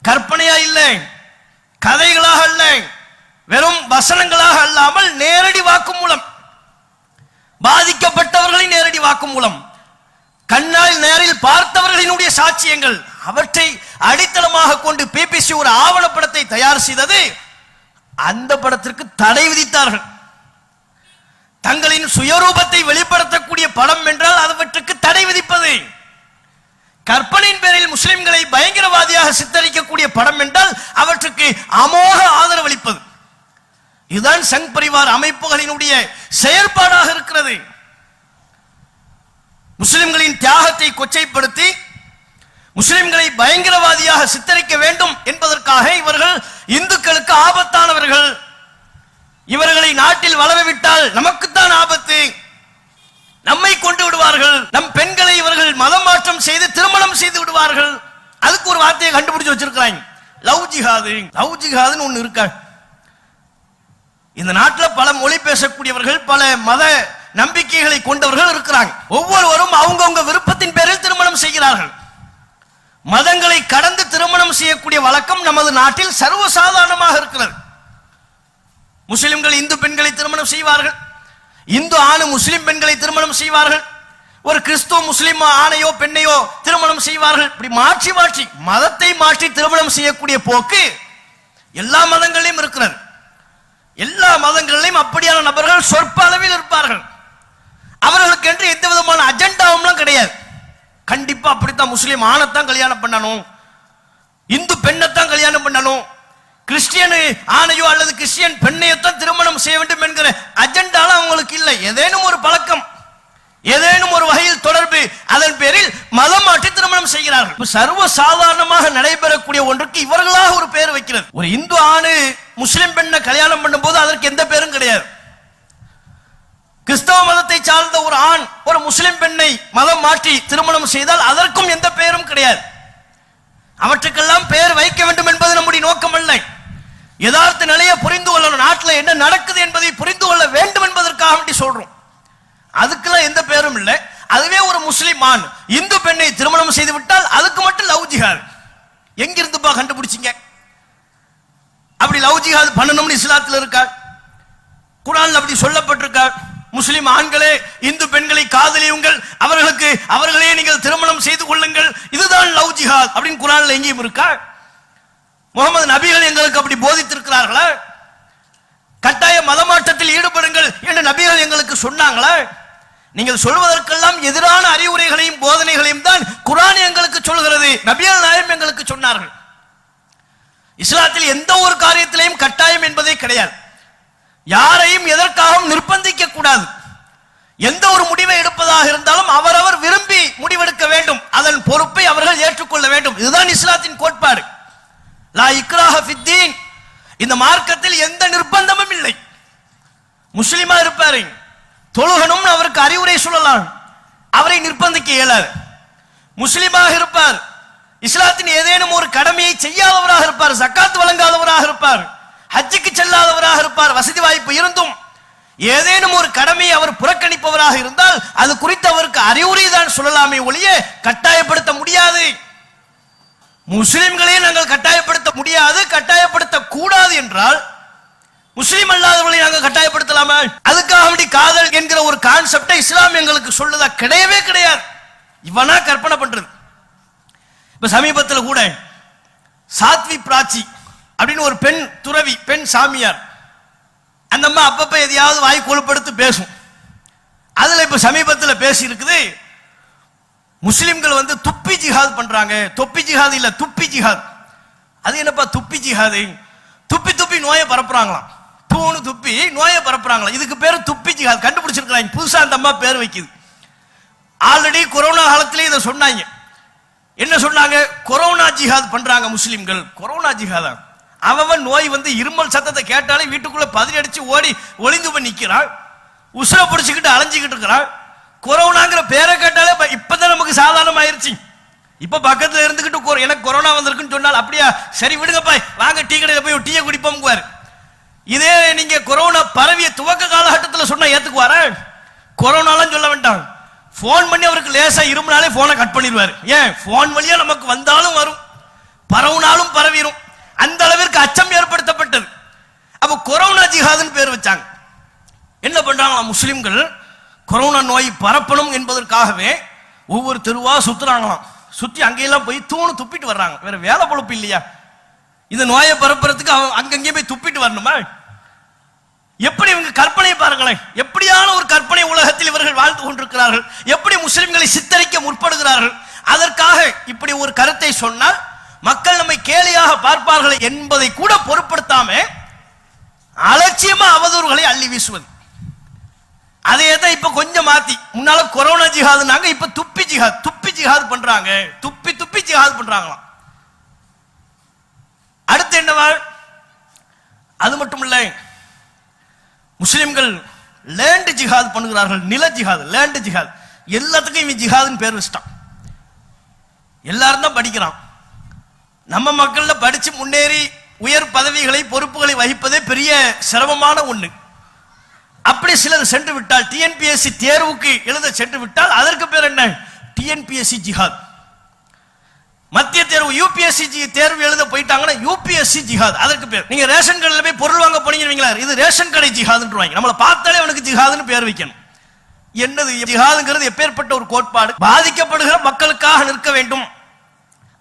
கற்பனையா இல்லை, கதைகளாக அல்ல, வெறும் வசனங்களாக அல்லாமல் நேரடி வாக்குமூலம், பாதிக்கப்பட்டவர்களின் நேரடி வாக்குமூலம், கண்ணால் நேரில் பார்த்தவர்களினுடைய சாட்சியங்கள், அவற்றை அடித்தளமாக கொண்டு பிபிசி ஒரு ஆவணப்படத்தை தயார் செய்தது. அந்த படத்திற்கு தடை விதித்தார்கள். தங்களின் சுயரூபத்தை வெளிப்படுத்தக்கூடிய படம் என்றால் அவற்றுக்கு தடை விதிப்பது, கற்பனையின் பேரில் முஸ்லிம்களை பயங்கரவாதியாக சித்தரிக்கக்கூடிய படம் என்றால் அவற்றுக்கு அமோக ஆதரவு அளிப்பது. இதுதான் சங் பரிவார் அமைப்புகளினுடைய செயல்பாடாக இருக்கிறது. முஸ்லிம்களின் தியாகத்தை கொச்சைப்படுத்தி முஸ்லிம்களை பயங்கரவாதியாக சித்தரிக்க வேண்டும் என்பதற்காக இவர்கள் இந்துக்களுக்கு ஆபத்தானவர்கள், இவர்களை நாட்டில் வளரவிட்டால் நமக்குத்தான் ஆபத்து, நம்மை கொண்டு விடுவார்கள், நம் பெண்களை இவர்கள் மதம் மாற்றம் செய்து திருமணம் செய்து விடுவார்கள். அதுக்கு ஒரு வார்த்தையை கண்டுபிடிச்சு வச்சிருக்கிறாங்க, லவ் ஜிஹாது. லவ் ஜிஹாதுன்னு ஒண்ணு இருக்கா? இந்த நாட்டில் பல மொழி பேசக்கூடியவர்கள், பல மத நம்பிக்கைகளை கொண்டவர்கள் இருக்கிறாங்க. ஒவ்வொருவரும் அவங்கவுங்க விருப்பத்தின் பேரில் திருமணம் செய்கிறார்கள். மதங்களை கடந்து திருமணம் செய்யக்கூடிய வழக்கம் நமது நாட்டில் சர்வசாதாரணமாக இருக்கிறது. முஸ்லிம்கள் இந்து பெண்களை திருமணம் செய்வார்கள், இந்து ஆணு முஸ்லிம் பெண்களை திருமணம் செய்வார்கள், ஒரு கிறிஸ்துவ முஸ்லிம் ஆணையோ பெண்ணையோ திருமணம் செய்வார்கள். இப்படி மாற்றி மாற்றி மதத்தை மாற்றி திருமணம் செய்யக்கூடிய போக்கு எல்லா மதங்களிலும் இருக்கிறது. எல்லா மதங்களிலும் அப்படியான நபர்கள் சொற்ப அளவில் இருப்பார்கள். அவர்களுக்கு என்று எந்த விதமான அஜெண்டாவும் கிடையாது. கண்டிப்பா அப்படித்தான் முஸ்லிம் ஆணைத்தான் கல்யாணம் பண்ணணும், இந்து பெண்ணைத்தான் கல்யாணம் பண்ணணும், கிறிஸ்டியன் ஆணையோ அல்லது கிறிஸ்டியன் பெண்ணையத்தான் திருமணம் செய்ய வேண்டும் என்கிற அஜெண்டால அவங்களுக்கு இல்லை. ஏதேனும் ஒரு பழக்கம், ஏதேனும் ஒரு வகையில் தொடர்பு, அதன் பேரில் மதம் மாற்றி திருமணம் செய்கிறார்கள். சர்வ சாதாரணமாக நடைபெறக்கூடிய ஒன்றுக்கு இவர்களாக ஒரு பேர் வைக்கிறது. ஒரு இந்து ஆணு முஸ்லிம் பெண்ணை கல்யாணம் பண்ணும் போது அதற்கு எந்த பேரும் கிடையாது. கிறிஸ்தவ மதத்தை சார்ந்த ஒரு ஆண் ஒரு முஸ்லிம் பெண்ணை மதம் மாற்றி திருமணம் செய்தால் அதற்கும் எந்த பெயரும் கிடையாது. அவற்றுக்கெல்லாம் பெயர் வைக்க வேண்டும் என்பது நம்முடைய நோக்கம் அல்ல. யதார்த்த நிலையை புரிந்து கொள்ளணும், நாட்டில் என்ன நடக்குது என்பதை புரிந்து கொள்ள வேண்டும் என்பதற்காக வேண்டி சொல்றோம். அதுக்கெல்லாம் எந்த பெயரும் இல்லை. அதுவே ஒரு முஸ்லிம் ஆண் இந்து பெண்ணை திருமணம் செய்து விட்டால் அதுக்கு மட்டும் லவ் ஜிஹாத். எங்கிருந்துப்பா கண்டுபிடிச்சிங்க? அப்படி லவ் ஜிஹாத் பண்ணணும்னு இஸ்லாத்தில் இருக்கா? குர்ஆன்ல அப்படி சொல்லப்பட்டிருக்கா? முஸ்லிம் ஆண்களே இந்து பெண்களை காதலியுங்கள், அவர்களுக்கு அவர்களே நீங்கள் திருமணம் செய்து கொள்ளுங்கள், இதுதான் லவ் ஜிஹாத் அப்படின்னு குர்ஆன்ல எங்கேயும் இருக்கா? முகமது நபிகள் எங்களுக்கு அப்படி போதித்திருக்கிறார்களா? கட்டாய மதமாற்றத்தில் ஈடுபடுங்கள் என்று நபிகள் எங்களுக்கு சொன்னாங்களா? நீங்கள் சொல்வதற்கெல்லாம் எதிரான அறிவுரைகளையும் போதனைகளையும் தான் குர்ஆன் எங்களுக்கு சொல்கிறது, நபிகள் நாயகம் எங்களுக்கு சொன்னார்கள். இஸ்லாத்தில் எந்த ஒரு காரியத்திலையும் கட்டாயம் என்பதே கிடையாது. யாரையும் எதற்காகவும் நிர்பந்திக்க கூடாது. எந்த ஒரு முடிவை எடுப்பதாக இருந்தாலும் அவரவர் விரும்பி முடிவெடுக்க வேண்டும், அதன் பொறுப்பை அவர்கள் ஏற்றுக்கொள்ள வேண்டும். இதுதான் இஸ்லாத்தின் கோட்பாடு. லா இக்ராஹ ஃபித்தீன், இந்த மார்க்கத்தில் எந்த நிர்பந்தமும் இல்லை. முஸ்லிமா இருப்பாரு, தொழுகணும்னு அவருக்கு அறிவுரை சொல்லலாம், அவரை நிர்பந்திக்க இயலாது. முஸ்லிமாக இருப்பார், இஸ்லாத்தின் ஏதேனும் ஒரு கடமையை செய்யாதவராக இருப்பார், ஜக்காத் வழங்காதவராக இருப்பார், ஹஜ்ஜுக்கு செல்லாதவராக இருப்பார், வசதி வாய்ப்பு இருந்தும் ஏதேனும் ஒரு கடமையை அவர் புறக்கணிப்பவராக இருந்தால் அது குறித்து அவருக்கு அறிவுரை தான் சொல்லலாமே ஒழிய கட்டாயப்படுத்த முடியாது. முஸ்லிம்களே நாங்கள் கட்டாயப்படுத்த முடியாது, கட்டாயப்படுத்த கூடாது என்றால் முஸ்லிம் அல்லாதவர்களை நாங்கள் கட்டாயப்படுத்தலாமா? அதுக்காக வேண்டி காதல் என்கிற ஒரு கான்செப்டை இஸ்லாம் எங்களுக்கு சொல்லுதா? கிடையவே கிடையாது. இவனா கற்பனை பண்றது. இப்ப சமீபத்தில் கூட சாத்வி பிராச்சி அப்படின்னு ஒரு பெண் துறவி, பெண் சாமியார், அந்த அம்மா அப்பப்ப எதையாவது வாய் கொழுப்படுத்து பேசும். அதுல இப்ப சமீபத்தில் பேசி இருக்குது. முஸ்லிம்கள் வந்து துப்பி ஜிஹாத் பண்றாங்க. தொப்பி ஜிஹாத் இல்ல, துப்பி ஜிஹாத். அது என்னப்பா துப்பி ஜிஹாது? துப்பி துப்பி நோயை பரப்புறாங்களாம். தூணு துப்பி நோயை பரப்புறாங்களாம். இதுக்கு பேரு துப்பி ஜிஹாத். கண்டுபிடிச்சிருக்காங்க, புதுசா அந்த அம்மா பேர் வைக்குது. ஆல்ரெடி கொரோனா காலத்திலே இதை சொன்னாங்க. என்ன சொன்னாங்க? கொரோனா ஜிஹாத் பண்றாங்க முஸ்லிம்கள். கொரோனா ஜிஹாதா? அவன் நோய் வந்து இருமல் சத்தத்தை கேட்டாலே வீட்டுக்குள்ள பதில் அடிச்சு ஓடி ஒளிந்து போய் நிக்கிறாள். உசுர பிடிச்சுக்கிட்டு அலைஞ்சிக்கிட்டு இருக்கிறாள். கொரோனாங்கிற பேரை கேட்டாலே இப்பதான் நமக்கு சாதாரணம் ஆயிருச்சு. இப்ப பக்கத்துல இருந்துகிட்டு எனக்கு கொரோனா வந்திருக்குன்னு சொன்னால் அப்படியா, சரி விடுங்கப்பா, வாங்க டீ கடையில போய் டீயை குடிப்போம். இதே நீங்க கொரோனா பரவிய துவக்க காலகட்டத்தில் சொன்னா ஏத்துக்குவார? கொரோனாலாம் சொல்ல வேண்டாம், போன் பண்ணி அவருக்கு லேசா இருமுனாலே போனை கட் பண்ணிடுவாரு. ஏன்? போன் வழியா நமக்கு வந்தாலும் வரும், பரவுனாலும் பரவிடும். அந்த அளவிற்கு அச்சம் ஏற்படுத்தப்பட்டது. அப்ப கொரோனா ஜிஹாதுன்னு பேர் வச்சாங்க. என்ன பண்றாங்களா முஸ்லிம்கள்? கொரோனா நோய் பரப்பணும் என்பதற்காகவே ஒவ்வொரு தெருவா சுத்துறாங்களாம். சுத்தி அங்கெல்லாம் போய் தூணு துப்பிட்டு வர்றாங்க. வேற வேலை பொழப்பு இல்லையா? இந்த நோயை பரப்புறதுக்கு அங்கங்கே போய் துப்பிட்டு வரணுமா? எப்படி இவங்க கற்பனை பாருங்களேன். எப்படியான ஒரு கற்பனை உலகத்தில் இவர்கள் வாழ்ந்து கொண்டிருக்கிறார்கள். எப்படி முஸ்லிம்களை சித்தரிக்க முற்படுகிறார்கள். அதற்காக இப்படி ஒரு கருத்தை சொன்னால் மக்கள் நம்மை கேலியாக பார்ப்பார்கள் என்பதை கூட பொருட்படுத்தாம அலட்சியமா அவதூறுகளை அள்ளி வீசுவது. அதே தான் இப்ப கொஞ்சம் மாத்தி, முன்னால கொரோனா ஜிஹாதுனாங்க, இப்ப துப்பி ஜிஹாத். துப்பி ஜிஹாத் பண்றாங்க, துப்பி துப்பி ஜிஹாத் பண்றாங்களாம். அடுத்து என்னவா? அது மட்டும் இல்ல, முஸ்லிம்கள் லேண்ட் ஜிஹாத் பண்ணுகிறார்கள். நில ஜிஹாத், லேண்ட் ஜிஹாத். எல்லாத்துக்கும் இவன் ஜிஹாதுன்னு பேர் வச்சிட்டான். எல்லாரும் தான் படிக்கிறான். நம்ம மக்கள்ல படிச்சு முன்னேறி உயர் பதவிகளை பொறுப்புகளை வகிப்பதே பெரிய சிரமமான ஒண்ணு. அப்படி சிலர் சென்று விட்டால், டிஎன்பிஎஸ்சி தேர்வுக்கு எழுத சென்று விட்டால் அதற்கு பேர் என்ன? டிஎன்பிஎஸ்சி ஜிஹாத். மத்திய தேர்வு யூபிஎஸ்சி தேர்வு எழுத போயிட்டாங்கன்னா யூபிஎஸ்சி ஜிஹாத் அதற்கு பேர். நீங்க ரேஷன் கடையில் போய் பொருள் வாங்க போனீங்கன்னா இது ரேஷன் கடை ஜிஹாதுன்றாங்க. நம்மளை பார்த்தாலே அவனுக்கு ஜிஹாதுன்னு பேர் வைக்கணும். என்னது ஜிஹாதுங்கிறது? எப்பேற்பட்ட ஒரு கோட்பாடு! பாதிக்கப்படுகிற மக்களுக்காக நிற்க வேண்டும்,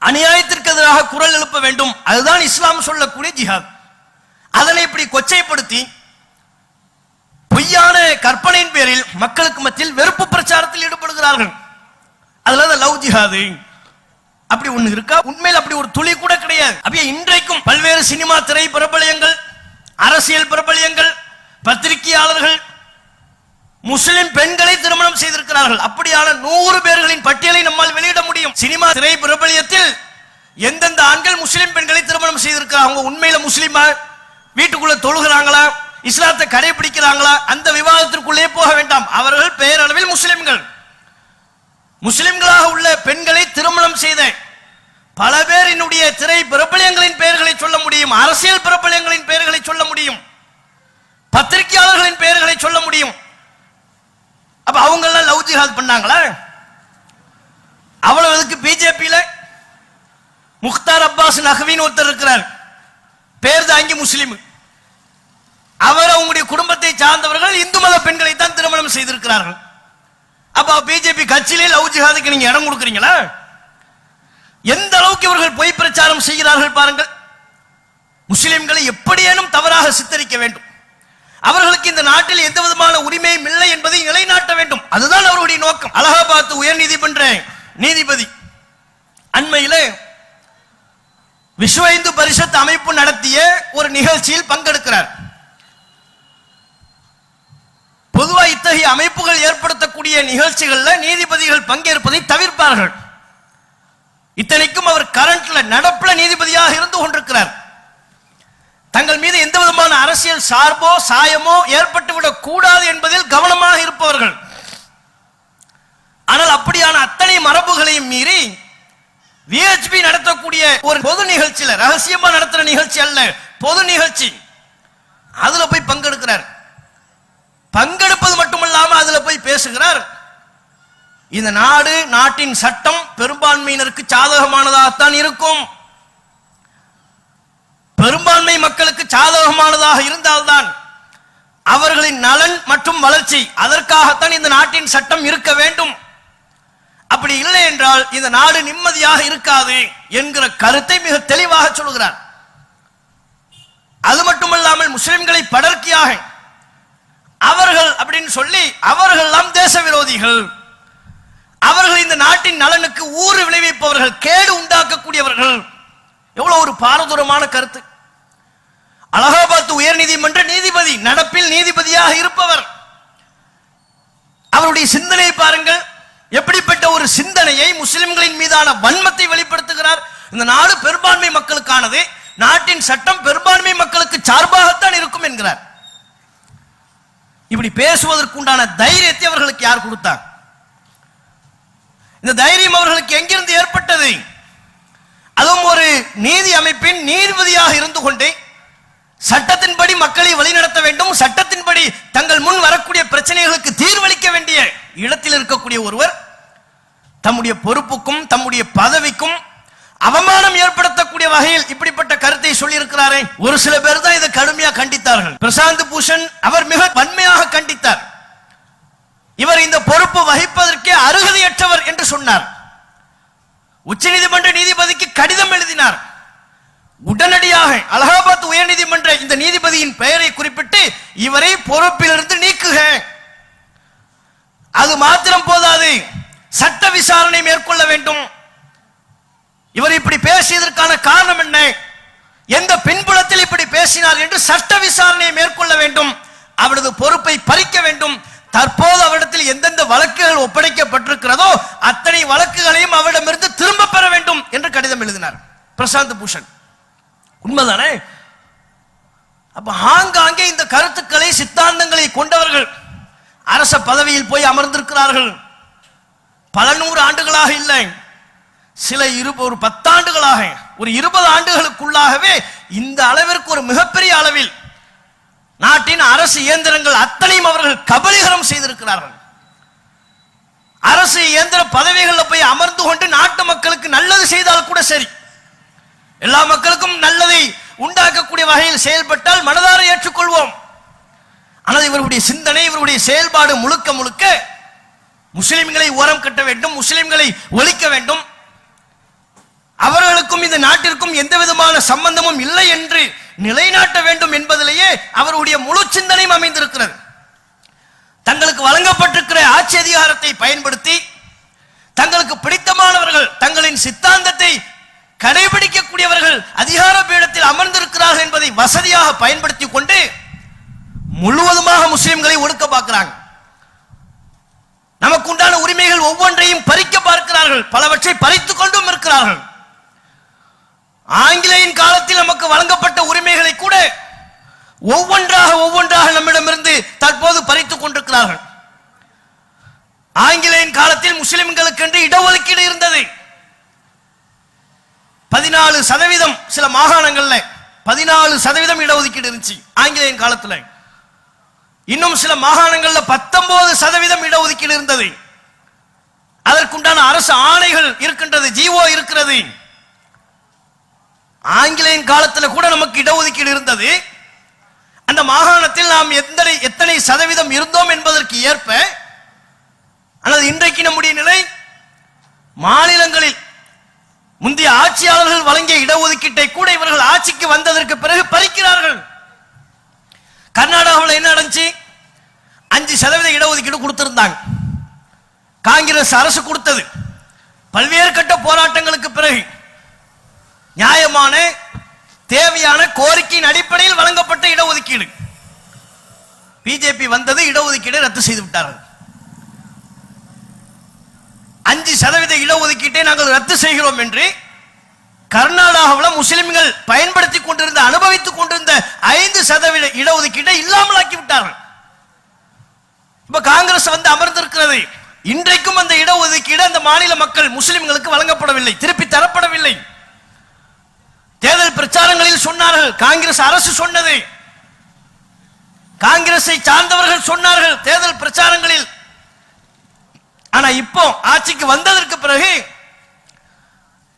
அநியாயத்திற்கு எதிராக குரல் எழுப்ப வேண்டும். அதுதான் இஸ்லாம் சொல்லக்கூடிய ஜிஹாத். அதனை இப்படி கொச்சைப்படுத்தி பொய்யான கற்பனையின் பேரில் மக்களுக்கு மத்தியில் வெறுப்பு பிரச்சாரத்தில் ஈடுபடுகிறார்கள். அதுல லவ் ஜிஹாது அப்படி ஒண்ணு இருக்கா? உண்மையில் அப்படி ஒரு துளி கூட கிடையாது. அப்படியே இன்றைக்கும் பல்வேறு சினிமா திரை பிரபலயங்கள், அரசியல் பிரபலயங்கள், பத்திரிகையாளர்கள் முஸ்லிம் பெண்களை திருமணம் செய்திருக்கிறார்கள். அப்படியான 100 பேர்களின் பட்டியலை நம்மால் வெளியிட முடியும். சினிமா திரை பிரபலயத்தில் எந்தெந்த ஆண்கள் முஸ்லிம் பெண்களை திருமணம் செய்திருக்கிறாங்க? அவங்க உண்மையில முஸ்லிமா? வீட்டுக்குள்ள தொழுகிறாங்களா? இஸ்லாத்தை கடைபிடிக்கிறாங்களா? அந்த விவாதத்திற்குள்ளே போக வேண்டாம். அவர்கள் பெயரளவில் முஸ்லிம்கள். முஸ்லிம்களாக உள்ள பெண்களை திருமணம் செய்த பல பேரினுடைய திரை பிரபலயங்களின் பெயர்களை சொல்ல முடியும், அரசியல் பிரபலயங்களின் பெயர்களை சொல்ல முடியும், பத்திரிகையாளர்களின் பெயர்களை சொல்ல முடியும். அப்ப அவங்க எல்லாம் லவ் ஜிஹாத் பண்ணாங்களா? அவ்வளவு எதுக்கு? பிஜேபியில முக்தார் அப்பாஸ் நஹ்வின்னு ஒருத்தர் இருக்கிறார், பேர் தாங்கி முஸ்லிம். அவர் அவங்களுடைய குடும்பத்தை சார்ந்தவர்கள் இந்து மத பெண்களை தான் திருமணம் செய்திருக்கிறார்கள். அப்ப பிஜேபி கட்சியிலே லவ் ஜிஹாதுக்கு நீங்க இடம் கொடுக்குறீங்களா? எந்த அளவுக்கு இவர்கள் பொய் பிரச்சாரம் செய்கிறார்கள் பாருங்கள். முஸ்லிம்களை எப்படியேனும் தவறாக சித்தரிக்க வேண்டும், அவர்களுக்கு இந்த நாட்டில் எந்த விதமான உரிமையும் இல்லை என்பதை நிலைநாட்ட வேண்டும். அதுதான் அவருடைய நோக்கம். அலகாபாத் உயர் நீதிமன்ற நீதிபதி அண்மையிலே விஸ்வ இந்து பரிஷத் அமைப்பு நடத்திய ஒரு நிகழ்ச்சியில் பங்கெடுக்கிறார். பொதுவா இத்தகைய அமைப்புகள் ஏற்படுத்தக்கூடிய நிகழ்ச்சிகள்ல நீதிபதிகள் பங்கேற்பதை தவிர்ப்பார்கள். இத்தனைக்கும் அவர் கரண்ட்ல நடப்புல நீதிபதியாக இருந்து கொண்டிருக்கிறார். தங்கள் மீது எந்த விதமான அரசியல் சார்போ சாயமோ ஏற்பட்டுவிடக் கூடாது என்பதில் கவனமாக இருப்பவர்கள். ஆனால் அப்படியான அத்தனை மரபுகளையும் மீறி விஹெச்பி நடத்தக்கூடிய ஒரு பொது நிகழ்ச்சியில, ரகசியமா நடத்துற நிகழ்ச்சி அல்ல, பொது நிகழ்ச்சி, அதுல போய் பங்கெடுக்கிறார். பங்கெடுப்பது மட்டுமல்லாம அதுல போய் பேசுகிறார். இந்த நாடு, நாட்டின் சட்டம் பெரும்பான்மையினருக்கு சாதகமானதாகத்தான் இருக்கும். பெரும்பான்மை மக்களுக்கு சாதகமானதாக இருந்தால்தான் அவர்களின் நலன் மற்றும் வளர்ச்சி, அதற்காகத்தான் இந்த நாட்டின் சட்டம் இருக்க வேண்டும். அப்படி இல்லை என்றால் இந்த நாடு நிம்மதியாக இருக்காது என்கிற கருத்தை மிக தெளிவாக சொல்கிறார். அது மட்டுமல்லாமல் முஸ்லிம்களை படர்க்கியாக அவர்கள் அப்படின்னு சொல்லி அவர்கள் எல்லாம் தேச விரோதிகள், அவர்கள் இந்த நாட்டின் நலனுக்கு ஊறு விளைவிப்பவர்கள், கேடு உண்டாக்கக்கூடியவர்கள். எவ்வளவு ஒரு பாரதூரமான கருத்து. அலகாபாத் உயர் நீதிமன்ற நீதிபதி, நடப்பில் நீதிபதியாக இருப்பவர், அவருடைய சிந்தனை பாருங்கள். எப்படிப்பட்ட ஒரு சிந்தனையை, முஸ்லிம்களின் மீதான வன்மத்தை வெளிப்படுத்துகிறார். இந்த நாடு பெரும்பான்மை மக்களுக்கானது, நாட்டின் சட்டம் பெரும்பான்மை மக்களுக்கு சார்பாகத்தான் இருக்கும் என்கிறார். இப்படி பேசுவதற்குண்டான தைரியத்தை அவர்களுக்கு யார் கொடுத்தார்? இந்த தைரியம் அவர்களுக்கு எங்கிருந்து ஏற்பட்டது? அதுவும் ஒரு நீதி அமைப்பின் நீதிபதியாக இருந்து கொண்டே சட்டத்தின்படி மக்களை வழிநடத்த வேண்டும், சட்டத்தின்படி தங்கள் முன் வரக்கூடிய பிரச்சனைகளுக்கு தீர்வளிக்க வேண்டிய இடத்தில் இருக்கக்கூடிய ஒருவர் தம்முடைய பொறுப்புக்கும் தம்முடைய பதவிக்கும் அவமானம் ஏற்படுத்தக்கூடிய வகையில் இப்படிப்பட்ட கருத்தை சொல்லி இருக்கிறாரே. ஒரு சில பேர் தான் இதை கடுமையாக கண்டித்தார்கள். பிரசாந்த் பூஷன் அவர் மிக வன்மையாக கண்டித்தார். இவர் இந்த பொறுப்பு வகிப்பதற்கே அருகதையற்றவர் என்று சொன்னார். உச்சநீதிமன்ற நீதிபதிக்கு கடிதம் எழுதினார். உடனடியாக அலகாபாத் உயர் நீதிமன்ற இந்த நீதிபதியின் பெயரை குறிப்பிட்டு இவரை பொறுப்பிலிருந்து நீக்குக. அது மாத்திரம் போதாது, சட்ட விசாரணை மேற்கொள்ள வேண்டும். இவர் இப்படி பேசியதற்கான காரணம் என்ன, எந்த பின்புலத்தில் இப்படி பேசினார் என்று சட்ட விசாரணையை மேற்கொள்ள வேண்டும். அவரது பொறுப்பை பறிக்க வேண்டும். தற்போது அவரிடத்தில் எந்தெந்த வழக்குகள் ஒப்படைக்கப்பட்டிருக்கிறதோ அத்தனை வழக்குகளையும் அவரிடமிருந்து திரும்ப பெற வேண்டும் என்று கடிதம் எழுதினார் பிரசாந்த் பூஷன். உண்மைதானே? அப்ப ஆங்காங்கே இந்த கருத்துக்களை, சித்தாந்தங்களை கொண்டவர்கள் அரச பதவியில் போய் அமர்ந்திருக்கிறார்கள். பல நூறு ஆண்டுகளாக இல்லை, சில ஒரு 10 ஆண்டுகளாக, ஒரு 20 ஆண்டுகளுக்குள்ளாகவே இந்த அளவிற்கு ஒரு மிகப்பெரிய அளவில் நாட்டின் அரசு இயந்திரங்கள் அத்தனையும் அவர்கள் கபலீகரம் செய்திருக்கிறார்கள். அரசு இயந்திர பதவிகளில் போய் அமர்ந்து கொண்டு நாட்டு மக்களுக்கு நல்லது செய்தால் கூட சரி, எல்லா மக்களுக்கும் நல்லதை உண்டாக்கக்கூடிய வகையில் செயல்பட்டால் மனதார ஏற்றுக்கொள்வோம். ஆனால் இவருடைய சிந்தனை, இவருடைய செயல்பாடு முழுக்க முழுக்க முஸ்லிம்களை ஓரம் கட்ட வேண்டும், முஸ்லிம்களை ஒழிக்க வேண்டும், அவர்களுக்கும் இந்த நாட்டிற்கும் எந்த விதமான சம்பந்தமும் இல்லை என்று நிலைநாட்ட வேண்டும் என்பதிலேயே அவருடைய முழு சிந்தனையும் அமைந்திருக்கிறது. தங்களுக்கு வழங்கப்பட்டிருக்கிற ஆட்சி அதிகாரத்தை பயன்படுத்தி தங்களுக்கு பிடித்தமானவர்கள், தங்களின் சித்தாந்தத்தை கடைபிடிக்கக்கூடியவர்கள் அதிகார பீடத்தில் அமர்ந்திருக்கிறார்கள் என்பதை வசதியாக பயன்படுத்தி கொண்டு முழுவதுமாக முஸ்லிம்களை ஒடுக்க பார்க்கிறாங்க. நமக்கு உண்டான உரிமைகள் ஒவ்வொன்றையும் பறிக்க பார்க்கிறார்கள், பலவற்றை பறித்துக் கொண்டும் இருக்கிறார்கள். ஆங்கிலேயின் காலத்தில் நமக்கு வழங்கப்பட்ட உரிமைகளை கூட ஒவ்வொன்றாக நம்மிடமிருந்து தற்போது பறித்துக் கொண்டிருக்கிறார்கள். ஆங்கிலேயின் காலத்தில் முஸ்லிம்களுக்கு என்று இடஒதுக்கீடு இருந்தது. 14% சில மாகாணங்கள்ல 14% இடஒதுக்கீடு இருந்துச்சு ஆங்கிலேயின் காலத்துல. இன்னும் சில மாகாணங்கள்ல 19% இடஒதுக்கீடு இருந்தது. அதற்குண்டான அரசு ஆணைகள் இருக்கின்றது, ஜிஓ இருக்கிறது. ஆங்கிலேயின் காலத்தில் கூட நமக்கு இடஒதுக்கீடு இருந்தது. அந்த மாகாணத்தில் நாம் எத்தனை சதவீதம் இருந்தோம் என்பதற்கு ஏற்ப, அல்லது இன்றைக்கு நம்முடைய நிலை, மாநிலங்களில் முந்தைய ஆட்சியாளர்கள் வழங்கிய இடஒதுக்கீட்டை கூட இவர்கள் ஆட்சிக்கு வந்ததற்கு பிறகு பறிக்கிறார்கள். கர்நாடகாவில் என்ன நடந்துச்சு? 5% இடஒதுக்கீடு கொடுத்திருந்தாங்க, காங்கிரஸ் அரசு கொடுத்தது. பல்வேறு கட்ட போராட்டங்களுக்கு பிறகு நியாயமான தேவையான கோரிக்கையின் அடிப்படையில் வழங்கப்பட்ட இடஒதுக்கீடு. பிஜேபி வந்தது, இடஒதுக்கீடை ரத்து செய்து விட்டார்கள். 5% இடஒதுக்கீட்டை நாங்கள் ரத்து செய்கிறோம் என்று கர்நாடகாவில் முஸ்லிம்கள் பயன்படுத்திக் கொண்டிருந்த, அனுபவித்துக் கொண்டிருந்த 5% இடஒதுக்கீட்டை இல்லாமல் ஆக்கி விட்டார்கள். இப்ப காங்கிரஸ் வந்து அமர்ந்திருக்கிறது. இன்றைக்கும் அந்த இடஒதுக்கீடு அந்த மாநில மக்கள் முஸ்லிம்களுக்கு வழங்கப்படவில்லை, திருப்பி தரப்படவில்லை. தேர்தல் பிரச்சாரங்களில் சொன்னார்கள், காங்கிரஸ் அரசு சொன்னது, காங்கிரஸை சார்ந்தவர்கள் சொன்னார்கள் தேர்தல் பிரச்சாரங்களில். ஆனா இப்போ ஆட்சிக்கு வந்ததற்கு பிறகு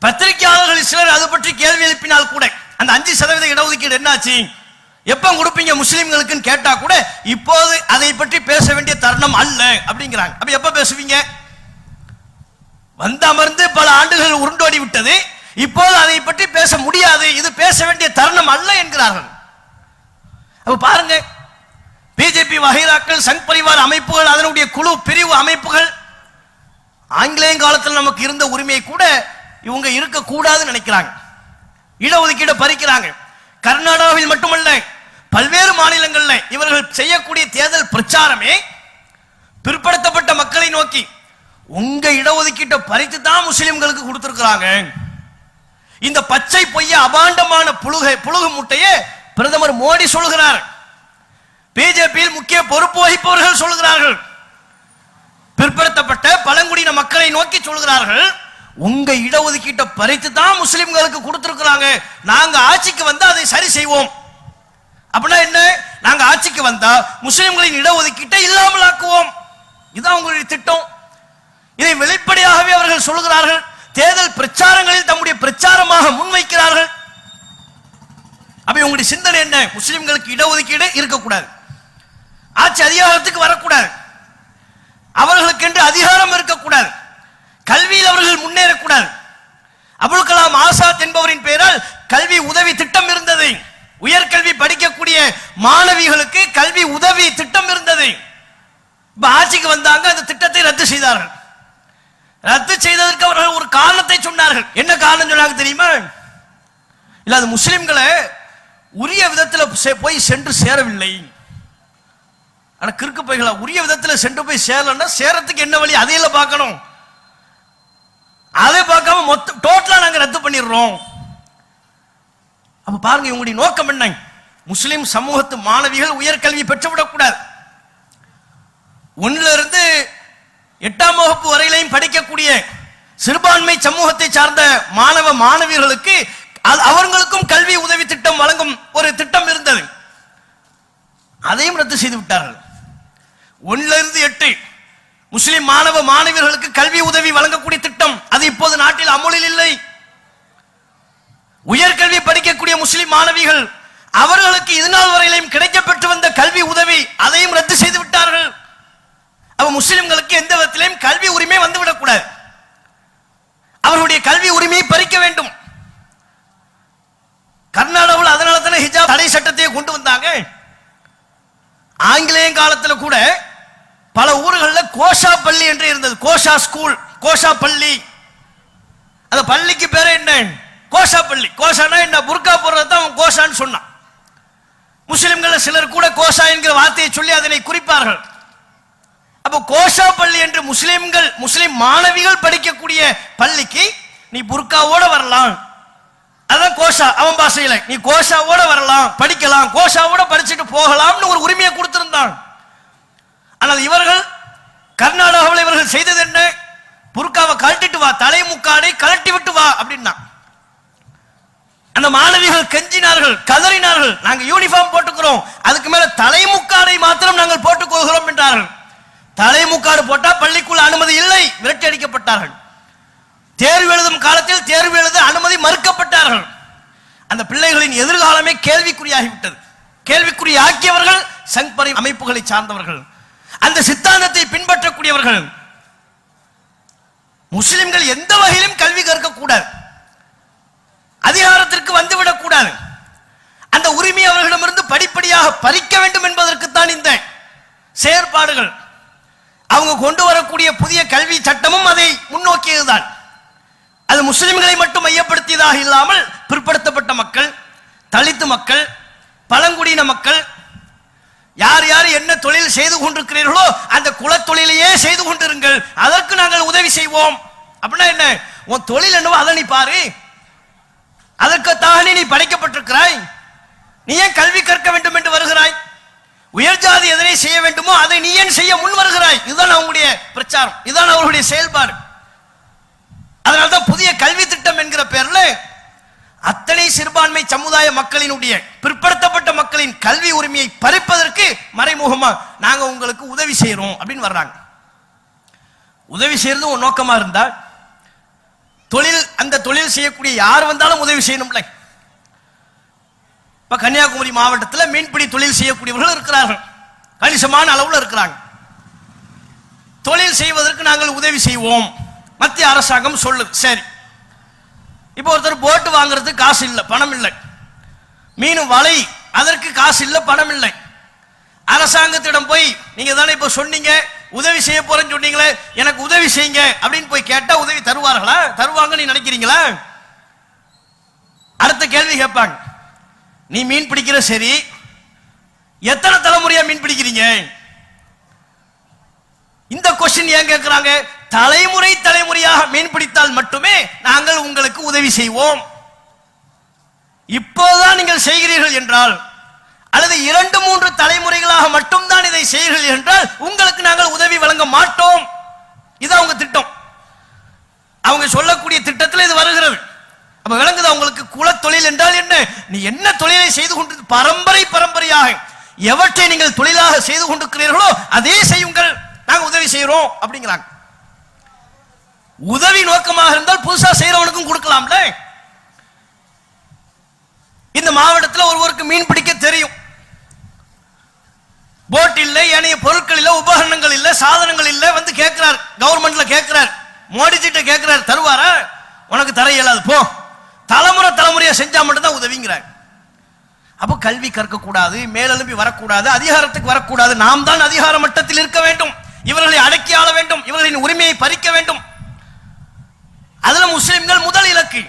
பத்திரிகையாளர்கள் சிலர் அது பற்றி கேள்வி எழுப்பினால் கூட, அந்த 5% இடஒதுக்கீடு என்னாச்சு, எப்ப கொடுப்பீங்க முஸ்லிம்களுக்கு கேட்டா கூட இப்போது அதை பற்றி பேச வேண்டிய தருணம் அல்ல அப்படிங்கிறாங்க. அப்ப எப்ப பேசுவீங்க? வந்து அமர்ந்து பல ஆண்டுகள் உருண்டோடி விட்டது, இப்போது அதை பற்றி பேச முடியாது, இது பேச வேண்டிய தருணம் அல்ல என்கிறார்கள். அப்ப பாருங்க, பிஜேபி வகைராக்கள், சங் பரிவார் அமைப்புகள், அதனுடைய குழு பிரிவு அமைப்புகள் ஆங்கிலேய காலத்தில் நமக்கு இருந்த உரிமையை கூட இவங்க இருக்க கூடாதுன்னு நினைக்கிறாங்க. இடஒதுக்கீடு பறிக்கிறாங்க. கர்நாடகாவில் மட்டுமல்ல, பல்வேறு மாநிலங்கள்ல இவர்கள் செய்யக்கூடிய தேர்தல் பிரச்சாரமே பிற்படுத்தப்பட்ட மக்களை நோக்கி உங்க இடஒதுக்கீட்டை பறித்து தான் முஸ்லிம்களுக்கு கொடுத்திருக்கிறாங்க. இந்த பச்சை பொய்ய அபாண்டமான புழுகு முட்டையை பிரதமர் மோடி சொல்கிறார். பிஜேபியில் முக்கிய பொறுப்பு வகிப்பவர்கள் சொல்கிறார்கள். பிற்படுத்தப்பட்ட பழங்குடியின மக்களை நோக்கி சொல்கிறார்கள், உங்க இடஒதுக்கீட்டை பறித்து தான் முஸ்லிம்களுக்கு கொடுத்திருக்கிறாங்க. நாங்க ஆட்சிக்கு வந்தா அதை சரி செய்வோம். அப்படின்னா என்ன? நாங்க ஆட்சிக்கு வந்தா முஸ்லிம்களின் இடஒதுக்கீட்டை இல்லாமல் ஆக்குவோம். இதுதான் உங்களுடைய திட்டம். இதை வெளிப்படையாகவே அவர்கள் சொல்கிறார்கள். தேர்தல் பிரச்சாரங்களில் தம்முடைய பிரச்சாரமாக முன்வைக்கிறார்கள். அப்ப உங்களுடைய சிந்தனை என்ன? முஸ்லிம்களுக்கு இடஒதுக்கீடு இருக்கக்கூடாது, ஆட்சி அதிகாரத்துக்கு வரக்கூடாது, அவர்களுக்கு என்று அதிகாரம் இருக்கக்கூடாது, கல்வியில் அவர்கள் முன்னேறக்கூடாது. அபுல் கலாம் ஆசாத் என்பவரின் பெயரால் கல்வி உதவி திட்டம் இருந்தது. உயர்கல்வி படிக்கக்கூடிய மாணவிகளுக்கு கல்வி உதவி திட்டம் இருந்தது. இப்ப ஆட்சிக்கு வந்தாங்க, அந்த திட்டத்தை ரத்து செய்தார்கள். ரத்து செய்ததற்கு அவர்கள் ஒரு காரணத்தை சொன்னார்கள். என்ன காரணம் சொன்னாங்க தெரியுமா? இல்ல, அது முஸ்லிம்களை உரிய விதத்தில் போய் சென்று சேரவில்லை. ஆனா கிறுக்கு பைகளா, உரிய விதத்தில் சென்று போய் சேரலன்னா சேரத்துக்கு என்ன வழி அதையில பார்க்கணும். அதை பார்க்காம மொத்தம் டோட்டலா நாங்க ரத்து பண்ணிடுறோம். அப்ப பாருங்க, இவங்களுடைய நோக்கம் என்ன? முஸ்லிம் சமூகத்து மாணவிகள் உயர்கல்வி பெற்றுவிடக் கூடாது. 1ல இருந்து 8ஆம் வகுப்பு வரையிலையும் படிக்கக்கூடிய சிறுபான்மை சமூகத்தை சார்ந்த மாணவ மாணவியர்களுக்கு அவர்களுக்கும் கல்வி உதவி திட்டம் வழங்கும் ஒரு திட்டம் இருந்தது. அதையும் ரத்து செய்து விட்டார்கள். 1ல இருந்து 8 முஸ்லிம் மாணவ மாணவியர்களுக்கு கல்வி உதவி வழங்கக்கூடிய திட்டம் அது இப்போது நாட்டில் அமலில் இல்லை. உயர்கல்வி படிக்கக்கூடிய முஸ்லிம் மாணவிகள் அவர்களுக்கு இதுநாள் வரையிலும் கிடைக்கப்பெற்று வந்த கல்வி உதவி அதையும் ரத்து செய்து விட்டார்கள். அவ முஸ்லிம்களுக்கு எந்த விதத்திலும் கல்வி உரிமை வந்துவிடக் கூடாது. அவர்களுடைய கல்வி உரிமையை பறிக்க வேண்டும். கர்நாடகாவில் அதனால தானே ஹிஜாப் தடை சட்டத்தை கொண்டு வந்தாங்க. ஆங்கிலேய காலத்தில் கூட பல ஊர்களில் கோஷா பள்ளி என்று இருந்தது. கோஷா ஸ்கூல், கோஷா பள்ளி. அந்த பள்ளிக்கு பேரு என்ன? கோஷா பள்ளி. கோஷானா என்ன? புர்கா போடுறது தான் கோஷான்னு சொன்னான். முஸ்லிம்கள் சிலர் கூட கோஷா என்கிற வார்த்தையை சொல்லி அதனை குறிப்பார்கள். அப்போ கோஷா பள்ளி என்று முஸ்லிம் மாணவிகள் படிக்கக்கூடிய பள்ளிக்கு நீ புர்காவோட வரலாம். அதான் கோஷா அவன் பாஷையில. நீ கோஷாவோட வரலாம், படிக்கலாம், கோஷாவோட படிச்சுட்டு போகலாம்னு ஒரு உரிமையை கொடுத்திருந்தான். ஆனால் இவர்கள் கர்நாடகாவில் இவர்கள் செய்தது என்ன? புர்காவை கழட்டிட்டு வா, தலைமுக்காடை கழட்டி விட்டு வா அப்படின்னா அந்த மாணவிகள் கெஞ்சினார்கள், கதறினார்கள். நாங்கள் யூனிஃபார்ம் போட்டுக்கிறோம், அதுக்கு மேல தலைமுக்காடை மாத்திரம் நாங்கள் போட்டுக் கொள்கிறோம் என்றார்கள். தலைமுக்காடு போட்டா பள்ளிக்குள்ள அனுமதி இல்லை, விரட்டி அடிக்கப்பட்டார்கள். தேர்வு எழுதும் காலத்தில் தேர்வு எழுத அனுமதி மறுக்கப்பட்டார்கள். அந்த பிள்ளைகளின் எதிர்காலமே கேள்விக்குறியாகிவிட்டது. கேள்விக்குறியாக்கியவர்கள் சங்பரி அமைப்புகளை சார்ந்தவர்கள், அந்த சித்தாந்தத்தை பின்பற்றக்கூடியவர்கள். முஸ்லிம்கள் எந்த வகையிலும் கல்வி கற்கக்கூடாது, அதிகாரத்திற்கு வந்துவிடக் கூடாது. அந்த உரிமை அவர்களிடமிருந்து படிப்படியாக பறிக்க வேண்டும் என்பதற்குத்தான் இந்த செயற்பாடுகள். அவங்க கொண்டு வரக்கூடிய புதிய கல்வி சட்டமும் அதை முன்னோக்கியதுதான். அது முஸ்லிம்களை மட்டும் மையப்படுத்தியதாக இல்லாமல் பிற்படுத்தப்பட்ட மக்கள், தலித்து மக்கள், பழங்குடியின மக்கள், யார் யார் என்ன தொழில் செய்து கொண்டிருக்கிறீர்களோ அந்த குலத்தொழிலையே செய்து கொண்டிருங்கள், அதற்கு நாங்கள் உதவி செய்வோம். அப்படின்னா என்ன? உன் தொழில் என்னவோ அதை நீ பாரு, அதற்குத்தானே நீ படைக்கப்பட்டிருக்கிறாய். நீ ஏன் கல்வி கற்க வேண்டும் என்று வருகிறாய்? உயர் ஜாதி எதனை செய்ய வேண்டுமோ அதை நீ ஏன் செய்ய முன் வருகிறாய்? இதுதான் அவங்களுடைய பிரச்சாரம், இதுதான் அவர்களுடைய செயல்பாடு. அதனால்தான் புதிய கல்வி திட்டம் என்கிற பெயர்ல அத்தனை சிறுபான்மை சமுதாய மக்களினுடைய பிற்படுத்தப்பட்ட மக்களின் கல்வி உரிமையை பறிப்பதற்கு மறைமுகமா நாங்க உங்களுக்கு உதவி செய்யறோம் அப்படின்னு வர்றாங்க. உதவி செய்யறது ஒரு நோக்கமா இருந்தால் தொழில், அந்த தொழில் செய்யக்கூடிய யார் வந்தாலும் உதவி செய்யணும்ல. இப்ப கன்னியாகுமரி மாவட்டத்தில் மீன்பிடி தொழில் செய்யக்கூடியவர்கள் இருக்கிறார்கள், கணிசமான அளவுல இருக்கிறாங்க. தொழில் செய்வதற்கு நாங்கள் உதவி செய்வோம், மத்திய அரசாங்கம் சொல்லுது. சரி, இப்போ ஒருத்தர் போட்டு வாங்குறதுக்கு காசு இல்லை, பணம் இல்லை. மீன் வலை அதற்கு காசு இல்லை, பணம் இல்லை. அரசாங்கத்திடம் போய் நீங்க தானே இப்ப சொன்னீங்க உதவி செய்ய போறேன்னு சொன்னீங்களே, எனக்கு உதவி செய்யுங்க அப்படின்னு போய் கேட்டா உதவி தருவார்களா? தருவாங்க நீ நினைக்கிறீங்களா? அடுத்த கேள்வி கேட்பாங்க, நீ மீன் பிடிக்கிற சரி, எத்தனை தலைமுறையா மீன் பிடிக்கிறீங்க? இந்த கொஸ்டின் ஏன் கேட்கிறாங்க? தலைமுறை தலைமுறையாக மீன் பிடித்தால் மட்டுமே நாங்கள் உங்களுக்கு உதவி செய்வோம். இப்போதான் நீங்கள் செய்கிறீர்கள் என்றால், அல்லது 2-3 தலைமுறைகளாக மட்டும்தான் இதை செய்கிறீர்கள் என்றால் உங்களுக்கு நாங்கள் உதவி வழங்க மாட்டோம். இது அவங்க திட்டம். அவங்க சொல்லக்கூடிய திட்டத்தில் இது வருகிறது. அப்ப விளங்குது உங்களுக்கு குலத்தொழில் என்றால் என்ன? நீ என்ன தொழிலை செய்து கொண்டு பரம்பரை பரம்பரையாக எவற்றை நீங்கள் தொழிலாக செய்து கொண்டிருக்கிறீர்களோ அதே செய்யுங்கள், நாங்க உதவி செய்யறோம் அப்படிங்கிறாங்க. உதவி நோக்கமாக இருந்தால் புதுசா செய்யறவனுக்கும் கொடுக்கலாம்ல. இந்த மாவட்டத்தில் ஒருவருக்கு மீன் பிடிக்க தெரியும், போட் இல்ல, ஏனைய பொருட்கள் இல்ல, உபகரணங்கள் இல்ல, சாதனங்கள் இல்ல, வந்து கேட்கிறார், கவர்மெண்ட்ல கேட்கிறார், மோடிஜிட்ட கேட்கிறார், தருவாரா? உனக்கு தர இயலாது, போ. தலைமுறை தலைமுறையா செஞ்சா மட்டும்தான் உதவிங்கிறார். அப்ப கல்வி கற்க கூடாது, மேலெழும்பி வரக்கூடாது, அதிகாரத்துக்கு வரக்கூடாது, நாம் தான் அதிகார மட்டத்தில் இருக்க வேண்டும், இவர்களை அடக்கி ஆள வேண்டும், இவர்களின் உரிமையை பறிக்க வேண்டும். அதுல முஸ்லிம்கள் முதல் இலக்கு.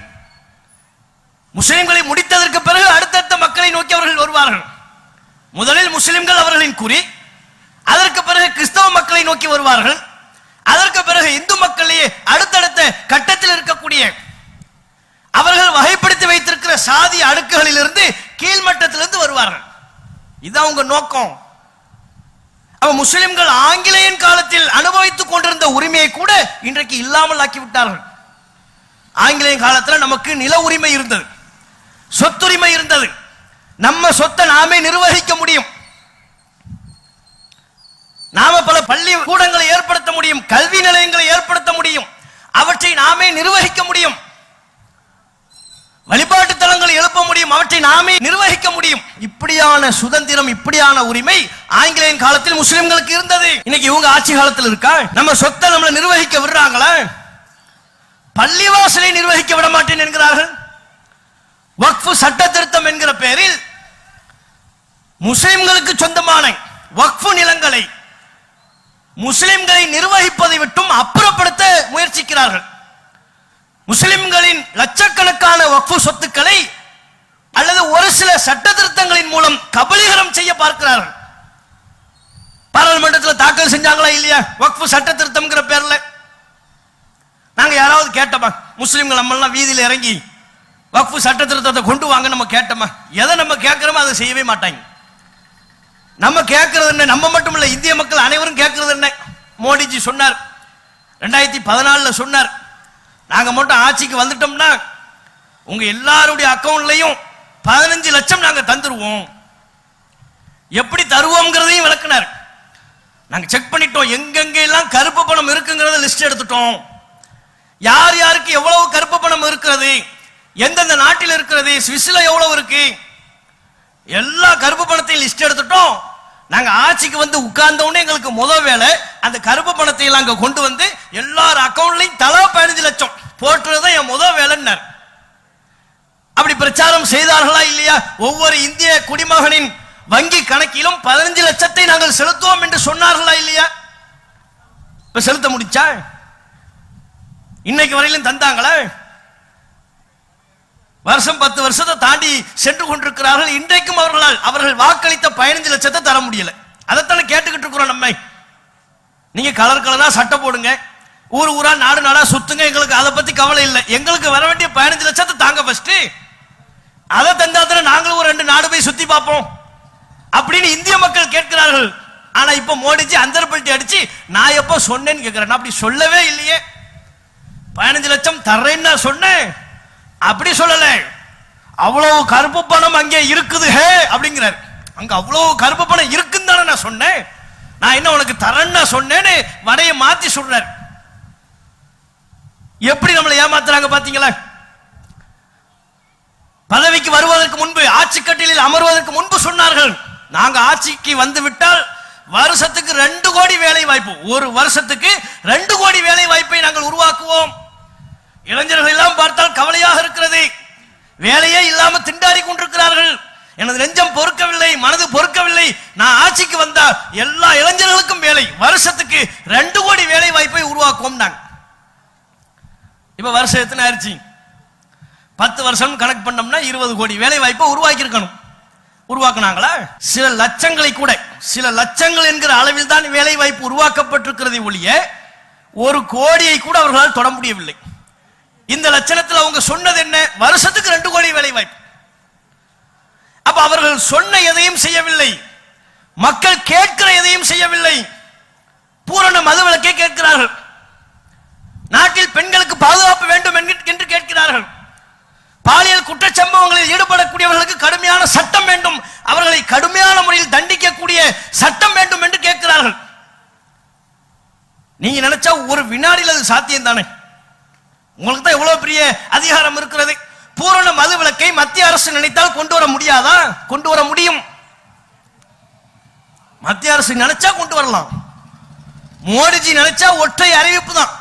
முஸ்லிம்களை முடித்ததற்கு பிறகு அடுத்தடுத்த மக்களை நோக்கி அவர்கள் வருவார்கள். முதலில் முஸ்லிம்கள் அவர்களின் குறி, அதற்கு பிறகு கிறிஸ்தவ மக்களை நோக்கி வருவார்கள், அதற்கு பிறகு இந்து மக்களையே அடுத்தடுத்த கட்டத்தில் இருக்கக்கூடிய அவர்கள் வகைப்படுத்தி வைத்திருக்கிற சாதி அடுக்குகளில் இருந்து கீழ்மட்டத்திலிருந்து வருவார்கள். இதுதான் உங்க நோக்கம். அவ முஸ்லிம்கள் ஆங்கிலேயன் காலத்தில் அனுபவித்துக் கொண்டிருந்த உரிமையை கூட இன்றைக்கு இல்லாமல் ஆக்கிவிட்டார்கள். ஆங்கிலேயன் காலத்தில் நமக்கு நில உரிமை இருந்தது, சொத்துரிமை இருந்தது, நம்ம சொத்தை நாமே நிர்வகிக்க முடியும், நாம பல பள்ளி கூடங்களை ஏற்படுத்த முடியும், கல்வி நிலையங்களை ஏற்படுத்த முடியும், அவற்றை நாமே நிர்வகிக்க முடியும், வழிபாட்டு தலங்களை எழுப்ப முடியும், அவற்றை நாமே நிர்வகிக்க முடியும். இப்படியான சுதந்திரம், இப்படியான உரிமை ஆங்கிலேயன் காலத்தில் முஸ்லிம்களுக்கு இருந்தது. இன்னைக்கு இவங்க ஆட்சி காலத்தில் இருக்கா? நம்ம சொத்தை நம்மளை நிர்வகிக்க விடுறாங்களா? பள்ளிவாசலை நிர்வகிக்க விட மாட்டேன் என்கிறார்கள். வக்ஃப் சட்ட திருத்தம் என்கிற பெயரில் முஸ்லிம்களுக்கு சொந்தமான வக்ஃப் நிலங்களை முஸ்லிம்களை நிர்வகிப்பதை விட்டும் அப்புறப்படுத்த முயற்சிக்கிறார்கள். முஸ்லிம்களின் லட்சக்கணக்கான வக்ஃப் சொத்துக்களை அல்லது ஒரு சில சட்ட திருத்தங்களின் மூலம் கபலீகரம் செய்ய பார்க்கிறார்கள். பாராளுமன்றத்தில் தாக்கல் செஞ்சாங்களா இல்லையா வக்ஃப் சட்ட திருத்தம்ங்கிற பேர்ல? நாங்க யாராவது கேட்டோமா? முஸ்லிம்கள் நம்ம எல்லாம் வீதியில் இறங்கி வக்ஃப் சட்ட திருத்தத்தை கொண்டு வாங்க நம்ம கேட்டோமா? எதை நம்ம கேட்கிறோமோ அதை செய்யவே மாட்டாங்க. நம்ம கேட்கறது என்ன? நம்ம மட்டும் இல்ல, இந்திய மக்கள் அனைவரும் கேட்கறது என்ன? மோடிஜி சொன்னார், 2014 சொன்னார், நாங்க மட்டும் ஆட்சிக்கு வந்துட்டோம்னா உங்க எல்லாருடைய அக்கவுண்ட்லயும் 15 லட்சம் நாங்க தந்துருவோம். எப்படி தருவோம்ங்கிறதையும் விளக்குனார். நாங்க செக் பண்ணிட்டோம், எங்கெங்க எல்லாம் கருப்பு பணம் இருக்குங்கிறத லிஸ்ட் எடுத்துட்டோம். யார் யாருக்கு எவ்வளவு கருப்பு பணம் இருக்கிறது, எந்தெந்த நாட்டில் இருக்கிறது, சுவிஸ்ல எவ்வளவு இருக்கு, எல்லா கருப்பு பணத்தையும் லிஸ்ட் எடுத்துட்டோம். நாங்க ஆட்சிக்கு வந்து உட்கார்ந்த உடனே எங்களுக்கு முதல் வேலை அந்த கருப்பு பணத்தை எல்லாம் அங்க கொண்டு வந்து எல்லார் அக்கவுண்ட்லயும் தலா 15 லட்சம் போட்டுறதுதான் என் முதல் வேலைன்னார். அப்படி பிரச்சாரம் செய்தார்களா இல்லையா? ஒவ்வொரு இந்திய குடிமகனின் வங்கி கணக்கிலும் 15 லட்சத்தை நாங்கள் செலுத்துவோம் என்று சொன்னார்களா இல்லையா? இப்ப செலுத்த முடிச்சா? இன்னைக்கு வரையிலும் தந்தாங்களா? வருஷம் 10 வருஷத்தை தாண்டி சென்று கொண்டிருக்கிறார்கள். இன்றைக்கும் அவர்கள் வாக்களித்த 15 லட்சத்தை தர முடியல. அதைத்தானே கேட்டுக்கிட்டு இருக்கிறோம். நம்ம நீங்க கலர் கலரா சட்டை போடுங்க, ஊர் ஊரா நாடு நாடா சுத்துங்க, எங்களுக்கு அதை பத்தி கவலை இல்லை, எங்களுக்கு வர வேண்டிய 15 லட்சத்தை தாங்க ஃபர்ஸ்ட். அதை தந்தாத்துல நாங்களும் ஒரு 2 நாடு போய் சுத்தி பார்ப்போம் அப்படின்னு இந்திய மக்கள் கேட்கிறார்கள். ஆனா இப்ப மோடிஜி அந்தர்பல்ட்டி அடிச்சு நான் எப்ப சொன்னேன்னு கேட்கிறேன். அப்படி சொல்லவே இல்லையே. 15 லட்சம் தர்றேன்னு சொன்னேன், அப்படி சொல்லல. அவ்வளவு கருப்பு பணம் அங்கே இருக்குது அப்படிங்கிறார். அங்க அவ்வளவு கருப்பு பணம் இருக்குன்னு தானே நான் சொன்னேன், நான் என்ன உனக்கு தரேன்னு சொன்னேன்னு வடைய மாத்தி சொல்றார். எப்படி நம்மளை ஏமாத்துறாங்க பாத்தீங்களா? பதவிக்கு வருவதற்கு முன்பு, ஆட்சி கட்டிலில் அமர்வதற்கு முன்பு சொன்னார்கள், நாங்க ஆட்சிக்கு வந்து விட்டால் வருஷத்துக்கு 2 கோடி வேலை வாய்ப்பு, ஒரு வருஷத்துக்கு 2 கோடி வேலை வாய்ப்பை நாங்கள் உருவாக்குவோம். இளைஞர்கள் எல்லாம் பார்த்தால் கவலையாக இருக்கிறது. வேலையே இல்லாம திண்டாடி கொண்டிருக்கிறார்கள். எனது நெஞ்சம் பொறுக்கவில்லை, மனது பொறுக்கவில்லை, நான் ஆட்சிக்கு வந்தா எல்லா இளைஞர்களுக்கும் வேலை, வருஷத்துக்கு 2 கோடி வேலை வாய்ப்பை உருவாக்குவோம். இப்ப வருஷம் எத்தனை ஆயிடுச்சு? 10 வருஷம் கணக்கு பண்ணோம்னா 20 கோடி வேலை வாய்ப்பை உருவாக்கி இருக்கணும். உருவாக்குனாங்களா? சில லட்சங்களை கூட, சில லட்சங்கள் என்கிற அளவில் தான் வேலை வாய்ப்பு உருவாக்கப்பட்டிருக்கிறதை ஒழிய 1 கோடியை கூட அவர்களால் தொட முடியவில்லை. இந்த லட்சணத்தில் அவங்க சொன்னது என்ன? வருஷத்துக்கு 2 கோடி வேலை வாய்ப்பு. அப்ப அவர்கள் சொன்ன எதையும் செய்யவில்லை, மக்கள் கேட்கிற எதையும் செய்யவில்லை. பூரண மதுவிலக்கை கேட்கிறார்கள். நாட்டில் பெண்களுக்கு பாதுகாப்பு வேண்டும் என்று கேட்கிறார்கள். பாலியல் குற்றச்சம்பவங்களில் ஈடுபடக்கூடியவர்களுக்கு கடுமையான சட்டம் வேண்டும், அவர்களை கடுமையான முறையில் தண்டிக்கக்கூடிய சட்டம் வேண்டும் என்று கேட்கிறார்கள். நீங்க நினைச்சா ஒரு வினாடியில் அது சாத்தியம் தானே? உங்களுக்கு தான் எவ்வளவு பெரிய அதிகாரம் இருக்கிறது. பூரண மதுவிலக்கை மத்திய அரசு நினைத்தால் கொண்டு வர முடியாதா? கொண்டு வர முடியும். மத்திய அரசு நினைச்சா கொண்டு வரலாம். மோடிஜி நினைச்சா ஒற்றை அறிவிப்பு தான்.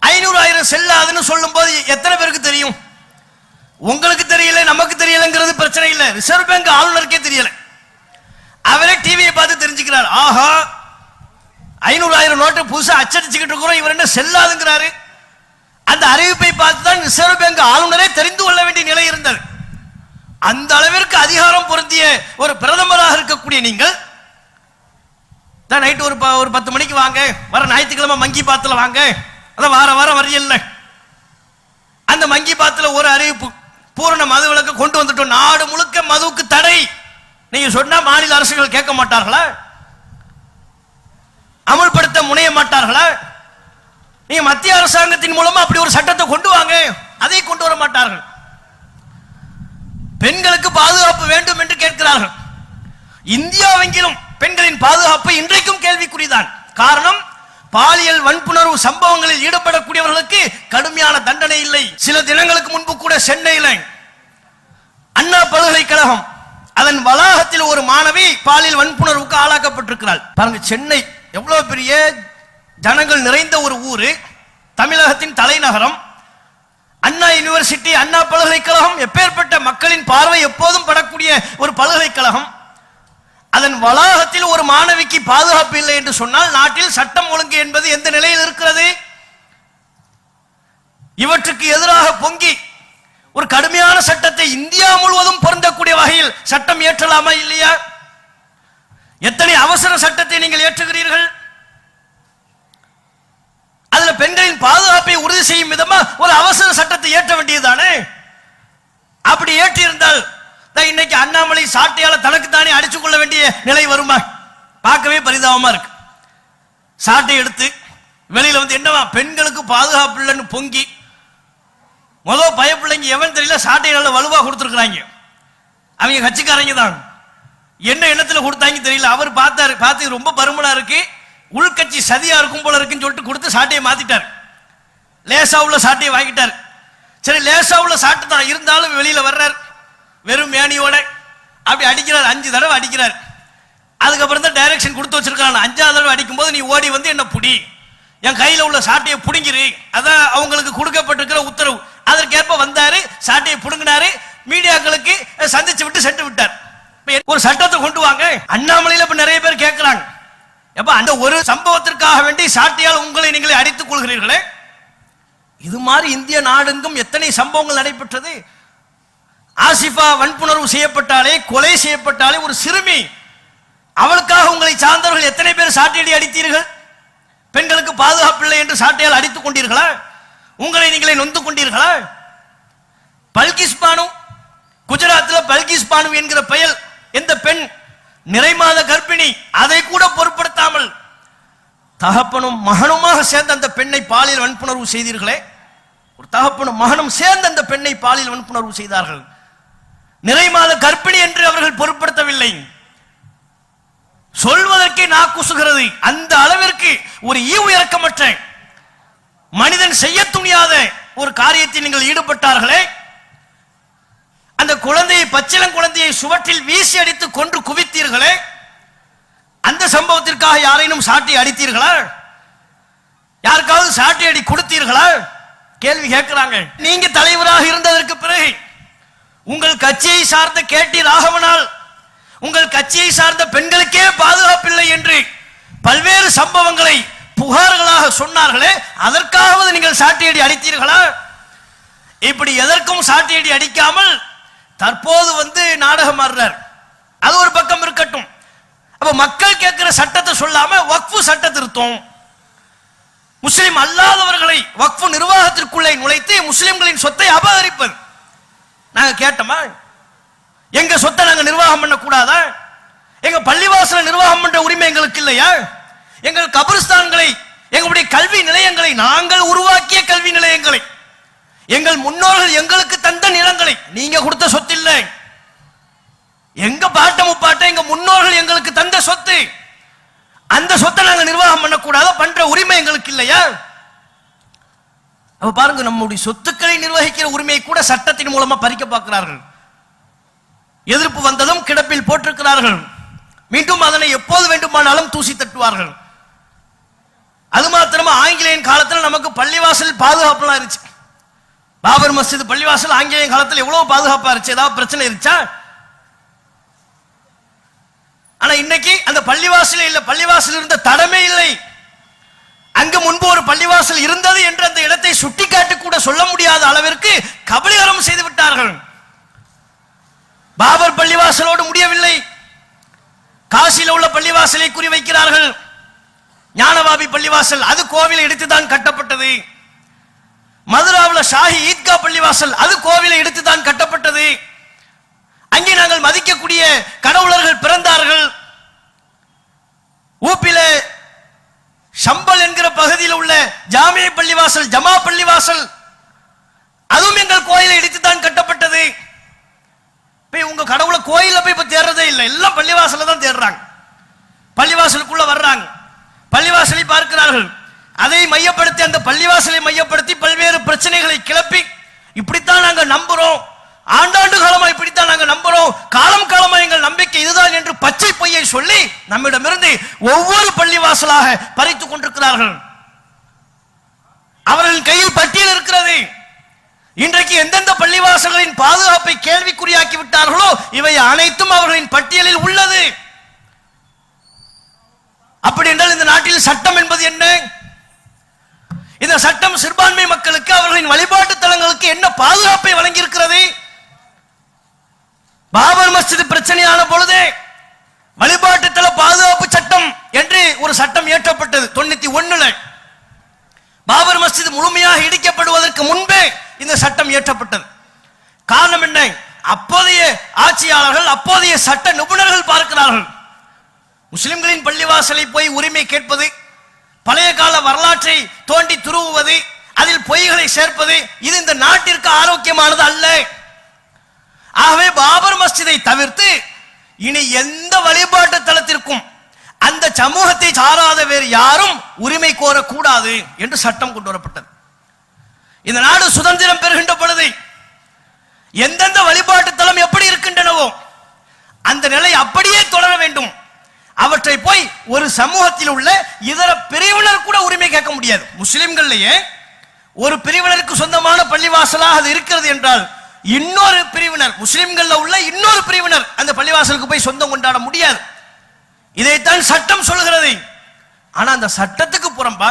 500,000 செல்லாதுன்னு சொல்லும் போது எத்தனை பேருக்கு தெரியும்? உங்களுக்கு தெரியல, நமக்கு தெரியலங்கிறது பிரச்சனை இல்லை. ரிசர்வ் பேங்க் ஆளுநருக்கே தெரியல. அவரே டிவியை பார்த்து தெரிஞ்சுக்கிறார். ஆஹா, 500,000 நோட்டு புதுசா அச்சடிச்சுக்கிட்டு இருக்கிறோம், இவர் என்ன செல்லாதுங்கிறாரு. அந்த அறிவிப்பை பார்த்து தான் ரிசர்வ் பேங்க் ஆளுநரே தெரிந்து கொள்ள வேண்டிய நிலை இருந்தது. அந்த அளவிற்கு அதிகாரம் பொருந்திய ஒரு பிரதமராக இருக்கக்கூடிய நீங்கள் தான் நைட்டு ஒரு 10 மணிக்கு வாங்க, வர ஞாயிற்றுக்கிழமை மங்கி பாத்துல வாங்க, அதான் வாரம் வரையில்லை. அந்த மங்கி பாத்துல ஒரு அறிவிப்பு, பூரண மது விலக்கு கொண்டு வந்துட்டோம், நாடு முழுக்க மதுவுக்கு தடை. நீங்க சொன்னா மாநில அரசுகள் கேட்க மாட்டார்களா? அமல்படுத்த முனைய மாட்டார்களா? நீங்க மத்திய அரசாங்கத்தின் மூலமா அப்படி ஒரு சட்டத்தை கொண்டு வாங்க, அதை கொண்டு வர மாட்டார்கள். பெண்களுக்கு பாதுகாப்பு வேண்டும் என்று கேட்கிறார்கள். இந்தியாவெங்கிலும் பெண்களின் பாதுகாப்பு இன்றைக்கும் கேள்விக்குறிதான். காரணம், பாலியல் வன்புணர்வு சம்பவங்களில் ஈடுபடக்கூடியவர்களுக்கு கடுமையான தண்டனை இல்லை. சில தினங்களுக்கு முன்பு கூட சென்னையில் அண்ணா பல்கலைக்கழகம் அதன் வளாகத்தில் ஒரு மாணவி பாலியல் வன்புணர்வுக்கு ஆளாக்கப்பட்டிருக்கிறாள். பாருங்க, சென்னை எவ்வளவு பெரிய ஜனங்கள் நிறைந்த ஒரு ஊரு, தமிழகத்தின் தலைநகரம், அண்ணா யூனிவர்சிட்டி, அண்ணா பல்கலைக்கழகம், எப்பேற்பட்ட மக்களின் பார்வை எப்போதும் படக்கூடிய ஒரு பல்கலைக்கழகம். அதன் வளாகத்தில் ஒரு மாணவிக்கு பாதுகாப்பு இல்லை என்று சொன்னால் நாட்டில் சட்டம் ஒழுங்கு என்பது எந்த நிலையில் இருக்கிறது? இவற்றுக்கு எதிராக பொங்கி ஒரு கடுமையான சட்டத்தை இந்தியா முழுவதும் பொருந்தக்கூடிய வகையில் சட்டம் இயற்றலாமா இல்லையா? எத்தனை அவசர சட்டத்தை நீங்கள் ஏற்றுகிறீர்கள்? அதுல பெண்களின் பாதுகாப்பை உறுதி செய்யும் விதமா ஒரு அவசர சட்டத்தை ஏற்ற வேண்டியதுதானே? அப்படி ஏற்றிருந்தால் இன்னைக்கு அண்ணாமலை சாட்டையால தனக்கு தானே அடிச்சுக் கொள்ள வேண்டிய நிலை வருமா? பார்க்கவே பரிதாபமா இருக்கு. சாட்டை எடுத்து வெளியில வந்து என்னவா பெண்களுக்கு பாதுகாப்பு இல்லைன்னு பொங்கி, முதல் பயப்பிள்ளைங்க எவன் தெரியல சாட்டை நல்ல வலுவா கொடுத்துருக்காங்க. அவங்க கட்சிக்காரங்க தான். என்ன எண்ணத்துல கொடுத்தாங்க தெரியல. அவர் பார்த்து ரொம்ப பருமனா இருக்கு, உள்கட்சி சதியா இருக்கும் போல இருக்குன்னு சொல்லிட்டு கொடுத்து சாட்டையை மாத்திட்டார். லேசா உள்ள சாட்டையை வாங்கிட்டார். சரி, லேசா உள்ள சாட்டு தான் இருந்தாலும் வெளியில வர்றார், வெறும் மேனியோட அப்படி அடிக்கிறார். 5 தடவை அடிக்கிறார். அதுக்கப்புறம் தான் டைரக்ஷன் கொடுத்து வச்சிருக்காங்க. 5ஆவது தடவை அடிக்கும் போது நீ ஓடி வந்து என்ன புடி, என் கையில உள்ள சாட்டையை புடுங்கிரு, அதான் அவங்களுக்கு கொடுக்கப்பட்டிருக்கிற உத்தரவு. அதற்கேற்ப வந்தாரு, சாட்டையை புடுங்கினாரு, மீடியாக்களுக்கு சந்திச்சு விட்டு சென்று விட்டார். ஒரு சட்டத்தை கொண்டு வாங்க. அண்ணாமலையில இப்ப நிறைய பேர் கேட்கிறாங்க, எப்ப அந்த ஒரு சம்பவத்திற்காக வேண்டி சாட்டையால் உங்களை நீங்களே அடித்துக் கொள்கிறீர்களே, இது மாதிரி இந்திய நாடெங்கும் எத்தனை சம்பவங்கள் நடைபெற்றது. ஆசிஃபா வன்புணர்வு செய்யப்பட்டாலே, கொலை செய்யப்பட்டாலே ஒரு சிறுமி, அவளுக்காக உங்களை சார்ந்தவர்கள் எத்தனை பேர் சாட்டையடி அடித்தீர்கள்? பெண்களுக்கு பாதுகாப்பு இல்லை என்று சாட்டையால் அடித்துக் கொண்டீர்களா? உங்களை நீங்களே நொந்து கொண்டீர்களா? பல்கிஸ் பானு, குஜராத்தில் பல்கிஸ் பானு என்கிற பெயர் எந்த பெண் நிறைமாத கர்ப்பிணி, அதை கூட பொருட்படுத்தாமல் தகப்பனும் மகனுமாக சேர்ந்த அந்த பெண்ணை பாலியல் வன்புணர்வு செய்தீர்களே. ஒரு தகப்பனும் மகனும் சேர்ந்த அந்த பெண்ணை பாலியல் வன்புணர்வு செய்தார்கள். நிறைமாத கர்ப்பிணி என்று அவர்கள் பொருட்படுத்தவில்லை. சொல்வதற்கே நாக்குசுகிறது. அந்த அளவிற்கு ஒரு ஈவு இரக்கமற்ற மனிதன் செய்ய துணியாத ஒரு காரியத்தில் நீங்கள் ஈடுபட்டார்களே. அந்த குழந்தையை, பச்சிளம் குழந்தையை சுவற்றில் வீசி அடித்து கொன்று குவித்தீர்களே, அந்த சம்பவத்திற்காக யாரேனும் சாட்டை அடித்தீர்களா? யாருக்காவது சாட்டை அடி கொடுத்தீர்களா? கேள்வி கேட்கிறாங்க. நீங்க தலைவராக இருந்ததற்கு பிறகு உங்கள் கட்சியை சார்ந்த கேடி ராகவனால் உங்கள் கட்சியை சார்ந்த பெண்களுக்கே பாதுகாப்பில்லை என்று பல்வேறு சம்பவங்களை புகார்களாக சொன்னார்களே, அதற்காவது நீங்கள் சாட்டியடி அடித்தீர்களா? இப்படி எதற்கும் சாட்டியடி அடிக்காமல் தற்போது நாடகம் ஆடுறார். அது ஒரு பக்கம் இருக்கட்டும். அப்ப மக்கள் கேட்கிற சட்டத்தை சொல்லாம வக்ஃபு சட்ட திருத்தம், முஸ்லிம் அல்லாதவர்களை வக்ஃபு நிர்வாகத்திற்குள்ளே நுழைத்து முஸ்லிம்களின் சொத்தை அபகரிப்பது. நாங்க கேட்டோமா? எங்க சொத்தை நாங்க நிர்வாகம் பண்ண கூடாதா? எங்க பள்ளிவாசல நிர்வாகம் பண்ற உரிமை எங்களுக்கு இல்லையா? எங்கள் கபிரிஸ்தான்களை, எங்களுடைய கல்வி நிலையங்களை, நாங்கள் உருவாக்கிய கல்வி நிலையங்களை, எங்கள் முன்னோர்கள் எங்களுக்கு தந்த நிலங்களை நீங்க கொடுத்த சொத்து இல்லை. எங்க பாட்ட முப்பாட்ட எங்க முன்னோர்கள் எங்களுக்கு தந்த சொத்து, அந்த சொத்தை நாங்க நிர்வாகம் பண்ணக்கூடாத பண்ற உரிமை எங்களுக்கு இல்லையா? அப்ப பாருங்க, நம்முடைய சொத்துக்களை நிர்வகிக்கிற உரிமையை கூட சட்டத்தின் மூலமா பறிக்க பார்க்கிறார்கள். எதிர்ப்பு வந்ததும் கிடப்பில் போட்டிருக்கிறார்கள். மீண்டும் அதனை எப்போது வேண்டுமானாலும் தூசி தட்டுவார்கள். அது மாத்திரமா ஆங்கிலேயன் காலத்தில் நமக்கு பள்ளிவாசல் பாதுகாப்புலாம் இருந்துச்சு. பாபர் மஸ்ஜித் பள்ளிவாசல் ஆங்கிலேயன் காலத்தில் எவ்வளவு பாதுகாப்பா இருந்துச்சு. ஏதாவது பிரச்சனை இருந்துச்சா? ஆனா இன்னைக்கு அந்த பள்ளிவாசல் இல்ல, பள்ளிவாசல் இருந்த தடமே இல்லை. அங்கு முன்பு ஒரு பள்ளிவாசல் இருந்தது என்று அந்த இடத்தை சுட்டிக்காட்டி கூட சொல்ல முடியாத அளவிற்கு கபலீகரம் செய்து விட்டார்கள். பாபர் பள்ளிவாசலோடு முடியவில்லை, காசியில் உள்ள பள்ளிவாசலை குறிவைக்கிறார்கள். ஞானவாபி பள்ளிவாசல் அது கோவிலை இடித்துதான் கட்டப்பட்டது. மதுராவில் ஷாஹி ஈத்கா பள்ளிவாசல் அது கோவிலை இடித்துதான் கட்டப்பட்டது. அங்கே நாங்கள் மதிக்கக்கூடிய கடவுளர்கள் பிறந்தார்கள். ஊப்பில சம்பல் என்கிற பகுதியில் உள்ள ஜாமிய பள்ளிவாசல், ஜமா பள்ளிவாசல் அதுவும் எங்கள் கோயிலை இடித்துதான் கட்டப்பட்டது. உங்க கடவுளை கோயில போய் இப்ப தேடுறதே இல்லை, எல்லாம் பள்ளிவாசல தான் தேடுறாங்க. பள்ளிவாசலுக்குள்ள வர்றாங்க, பள்ளிவாசலை பார்க்கிறார்கள். அதை மையப்படுத்தி, அந்த பள்ளிவாசலை மையப்படுத்தி பல்வேறு பிரச்சனைகளை கிளப்பி, இப்படித்தான் நாங்க நம்புறோம், ஆண்டாண்டு காலமா இப்படித்தான் நாங்க நம்புறோம், காலம் காலமா எங்கள் நம்பிக்கை இதுதான் என்று பச்சை பொய்யை சொல்லி நம்மிடமிருந்து ஒவ்வொரு பள்ளிவாசலாக பறித்துக் கொண்டிருக்கிறார்கள். அவர்களின் கையில் பட்டியல் இருக்கிறது. இன்றைக்கு எந்தெந்த பள்ளிவாசல்களின் பாதுகாப்பை கேள்விக்குறியாக்கி விட்டார்களோ இவை அனைத்தும் அவர்களின் பட்டியலில் உள்ளது. அப்படி என்றால் இந்த நாட்டில் சட்டம் என்பது என்ன? இந்த சட்டம் சிறுபான்மை மக்களுக்கு, அவர்களின் வழிபாட்டு தலங்களுக்கு என்ன பாதுகாப்பை வழங்கி இருக்கிறது? பாபர் மஸ்ஜித் பிரச்சனையான பொழுது வழிபாட்டு தல பாதுகாப்பு சட்டம் என்று ஒரு சட்டம் இயற்றப்பட்டது 91. பாபர் மஸ்ஜித் முழுமையாக இடிக்கப்படுவதற்கு முன்பே இந்த சட்டம் இயற்றப்பட்டது. காரணம் என்ன? அப்போதைய ஆட்சியாளர்கள், அப்போதைய சட்ட நிபுணர்கள் பார்க்கிறார்கள், முஸ்லிம்களின் பள்ளிவாசலை போய் உரிமை கேட்பது, பழைய கால வரலாற்றை தோண்டி துருவுவது, அதில் பொய்களை சேர்ப்பது, இது இந்த நாட்டிற்கு ஆரோக்கியமானது அல்ல. ஆகவே பாபர் மஸ்ஜிதை தவிர்த்து இனி எந்த வழிபாட்டு தலத்திற்கும் அந்த சமூகத்தை சாராத வேறு யாரும் உரிமை கோரக்கூடாது என்று சட்டம் கொண்டு வரப்பட்டது. இந்த நாடு சுதந்திரம் பெறுகின்ற பொழுது எந்தெந்த வழிபாட்டு தலம் எப்படி இருக்கின்றனவோ அந்த நிலை அப்படியே தொடர வேண்டும். அவற்றை போய் ஒரு சமூகத்தில் உள்ள இதர பிரிவினர் கூட உரிமை கேட்க முடியாது. முஸ்லிம்கள்லயே ஒரு பிரிவினருக்கு சொந்தமான பள்ளிவாசலாக அது இருக்கிறது என்றால் இன்னொரு பிரிவினர், முஸ்லிம்கள்ல உள்ள இன்னொரு பிரிவினர் அந்த பள்ளிவாசலுக்கு போய் சொந்தம் கொண்டாட முடியாது. இதைத்தான் சட்டம் சொல்கிறது. ஆனா அந்த சட்டத்துக்கு புறம்பா,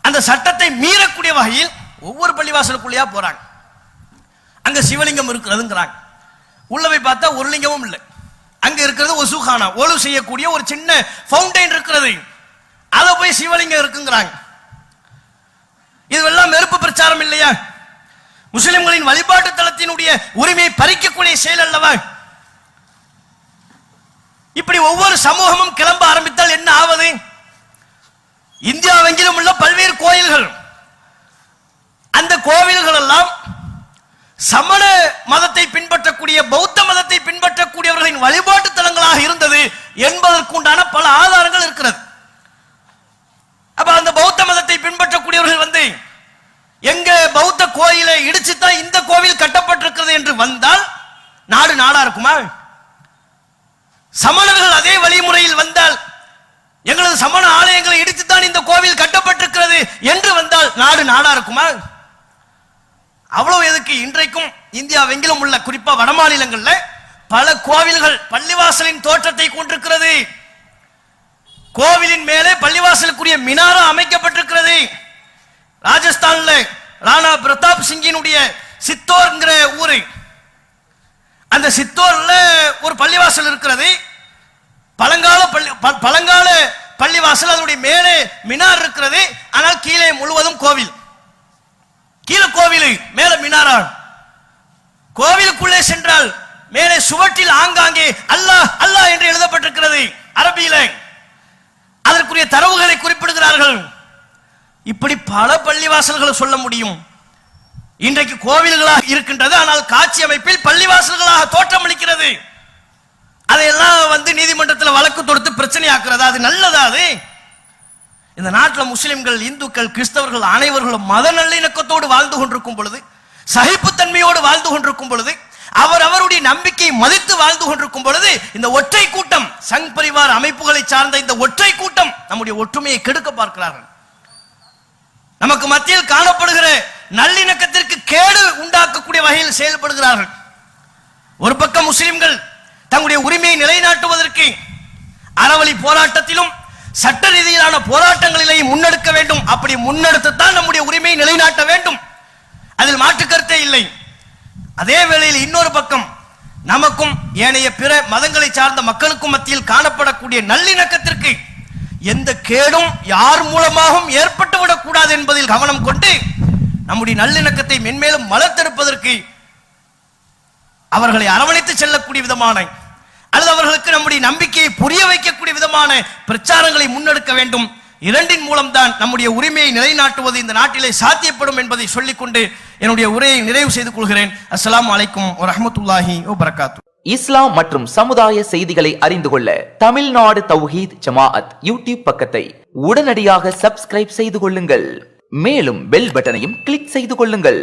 அந்த சட்டத்தை மீறக்கூடிய வகையில் ஒவ்வொரு பள்ளிவாசலுக்குள்ளேயா போறாங்க. அங்க சிவலிங்கம் இருக்கிறதுங்கிறாங்க, உள்ள போய் பார்த்தா ஒரு லிங்கமும் இல்லை. அங்க இருக்கிறது ஒசுகானா, ஒழு செய்யக்கூடிய ஒரு சின்ன ஃபவுண்டைன் இருக்கிறது, அதை போய் சிவலிங்கம் இருக்குங்கிறாங்க. இதுவெல்லாம் நெருப்பு பிரச்சாரம் இல்லையா? முஸ்லிம்களின் வழிபாட்டு தலத்தினுடைய உரிமையை பறிக்கக்கூடிய செயல் அல்லவா? இப்படி ஒவ்வொரு சமூகமும் கிளம்ப ஆரம்பித்தால் என்ன ஆவது? இந்தியாவெங்கிலும் உள்ள பல்வேறு கோயில்கள், அந்த கோவில்கள் எல்லாம் சமண மதத்தை பின்பற்றக்கூடிய, பௌத்த மதத்தை பின்பற்றக்கூடியவர்களின் வழிபாட்டு தலங்களாக இருந்தது என்பதற்குண்டான பல ஆதாரங்கள் இருக்கிறது. அப்ப அந்த பௌத்த மதத்தை பின்பற்றக்கூடியவர்கள் எங்க பௌத்த கோயிலை இடிச்சுதான் இந்த கோவில் கட்டப்பட்டிருக்கிறது என்று வந்தால் நாடு நாடா இருக்குமா? சமணர்கள் அதே வழிமுறையில் வந்தால், எங்களது சமண ஆலயங்களை இடித்துத்தான் இந்த கோவில் கட்டப்பட்டிருக்கிறது என்று வந்தால் நாடு நாடா இருக்குமா? அவ்வளவு எதுக்கு, இன்றைக்கும் இந்தியாவெங்கிலும் உள்ள குறிப்பா வட மாநிலங்கள்ல பல கோவில்கள் பள்ளிவாசலின் தோற்றத்தை கொண்டிருக்கிறது. கோவிலின் மேலே பள்ளிவாசலுக்குரிய மினாரா அமைக்கப்பட்டிருக்கிறது. ராஜஸ்தான்ல ராணா பிரதாப் சிங்கினுடைய சித்தோர்ங்கிற ஊரு, அந்த சித்தோர்ல ஒரு பள்ளிவாசல் இருக்கிறது. பழங்கால பள்ளிவாசல், அதனுடைய மேலே மினார் இருக்கிறது. ஆனால் கீழே முழுவதும் கோவில். கீழே கோவில், மேல மினாரா. கோவிலுக்குள்ளே சென்றால் மேலே சுவற்றில் ஆங்காங்கே அல்லாஹ் அல்லாஹ் என்று எழுதப்பட்டிருக்கிறது அரபியில. அதற்குரிய தரவுகளை குறிப்பிடுகிறார்கள். இப்படி பல பள்ளிவாசல்களை சொல்ல முடியும். இன்றைக்கு கோவில்களாக இருக்கின்றது, ஆனால் காட்சி அமைப்பில் பள்ளிவாசல்களாக தோற்றமளிக்கிறது. அதையெல்லாம் நீதிமன்றத்தில் வழக்கு தொடுத்து பிரச்சனை ஆக்குறது அது நல்லதா? அது இந்த நாட்டில் முஸ்லிம்கள், இந்துக்கள், கிறிஸ்தவர்கள் அனைவர்களும் மத நல்லிணக்கத்தோடு வாழ்ந்து கொண்டிருக்கும் பொழுது, சகிப்புத்தன்மையோடு வாழ்ந்து கொண்டிருக்கும் பொழுது, அவருடைய நம்பிக்கையை மதித்து வாழ்ந்து கொண்டிருக்கும் பொழுது, இந்த ஒற்றை கூட்டம், சங் பரிவார் அமைப்புகளை சார்ந்த இந்த ஒற்றை கூட்டம் நம்முடைய ஒற்றுமையை கெடுக்க பார்க்கிறார்கள். நமக்கு மத்தியில் காணப்படுகிற நல்லிணக்கத்திற்கு கேடு உண்டாக்கக்கூடிய வகையில் செயல்படுகிறார்கள். ஒரு பக்கம் முஸ்லிம்கள் தங்களுடைய உரிமையை நிலைநாட்டுவதற்கு அறவழி போராட்டத்திலும் சட்ட ரீதியிலான போராட்டங்களிலேயும் முன்னெடுக்க வேண்டும். அப்படி முன்னெடுத்துத்தான் நம்முடைய உரிமையை நிலைநாட்ட வேண்டும், அதில் மாற்று கருத்தே இல்லை. அதே வேளையில் இன்னொரு பக்கம் நமக்கும் ஏனைய பிற மதங்களை சார்ந்த மக்களுக்கும் மத்தியில் காணப்படக்கூடிய நல்லிணக்கத்திற்கு எந்த கேடும் யார் மூலமாகவும் ஏற்பட்டுவிடக் கூடாது என்பதில் கவனம் கொண்டு நம்முடைய நல்லிணக்கத்தை மென்மேலும் வளர்த்தெடுப்பதற்கு அவர்களை அரவணைத்து செல்லக்கூடிய விதமான அல்லது அவர்களுக்கு நம்முடைய நம்பிக்கையை புரிய வைக்கக்கூடிய விதமான பிரச்சாரங்களை முன்னெடுக்க வேண்டும். இரண்டின் மூலம்தான் நம்முடைய உரிமையை நிலைநாட்டுவது இந்த நாட்டிலே சாத்தியப்படும் என்பதை சொல்லிக்கொண்டு என்னுடைய உரையை நிறைவு செய்து கொள்கிறேன். அஸ்ஸலாமு அலைக்கும் வரஹ்மத்துல்லாஹி வபரகாத்துஹு. இஸ்லாம் மற்றும் சமுதாய செய்திகளை அறிந்து கொள்ள தமிழ்நாடு தௌஹீத் ஜமாஅத் யூடியூப் பக்கத்தை உடனடியாக சப்ஸ்கிரைப் செய்து கொள்ளுங்கள். மேலும் பெல் பட்டனையும் கிளிக் செய்து கொள்ளுங்கள்.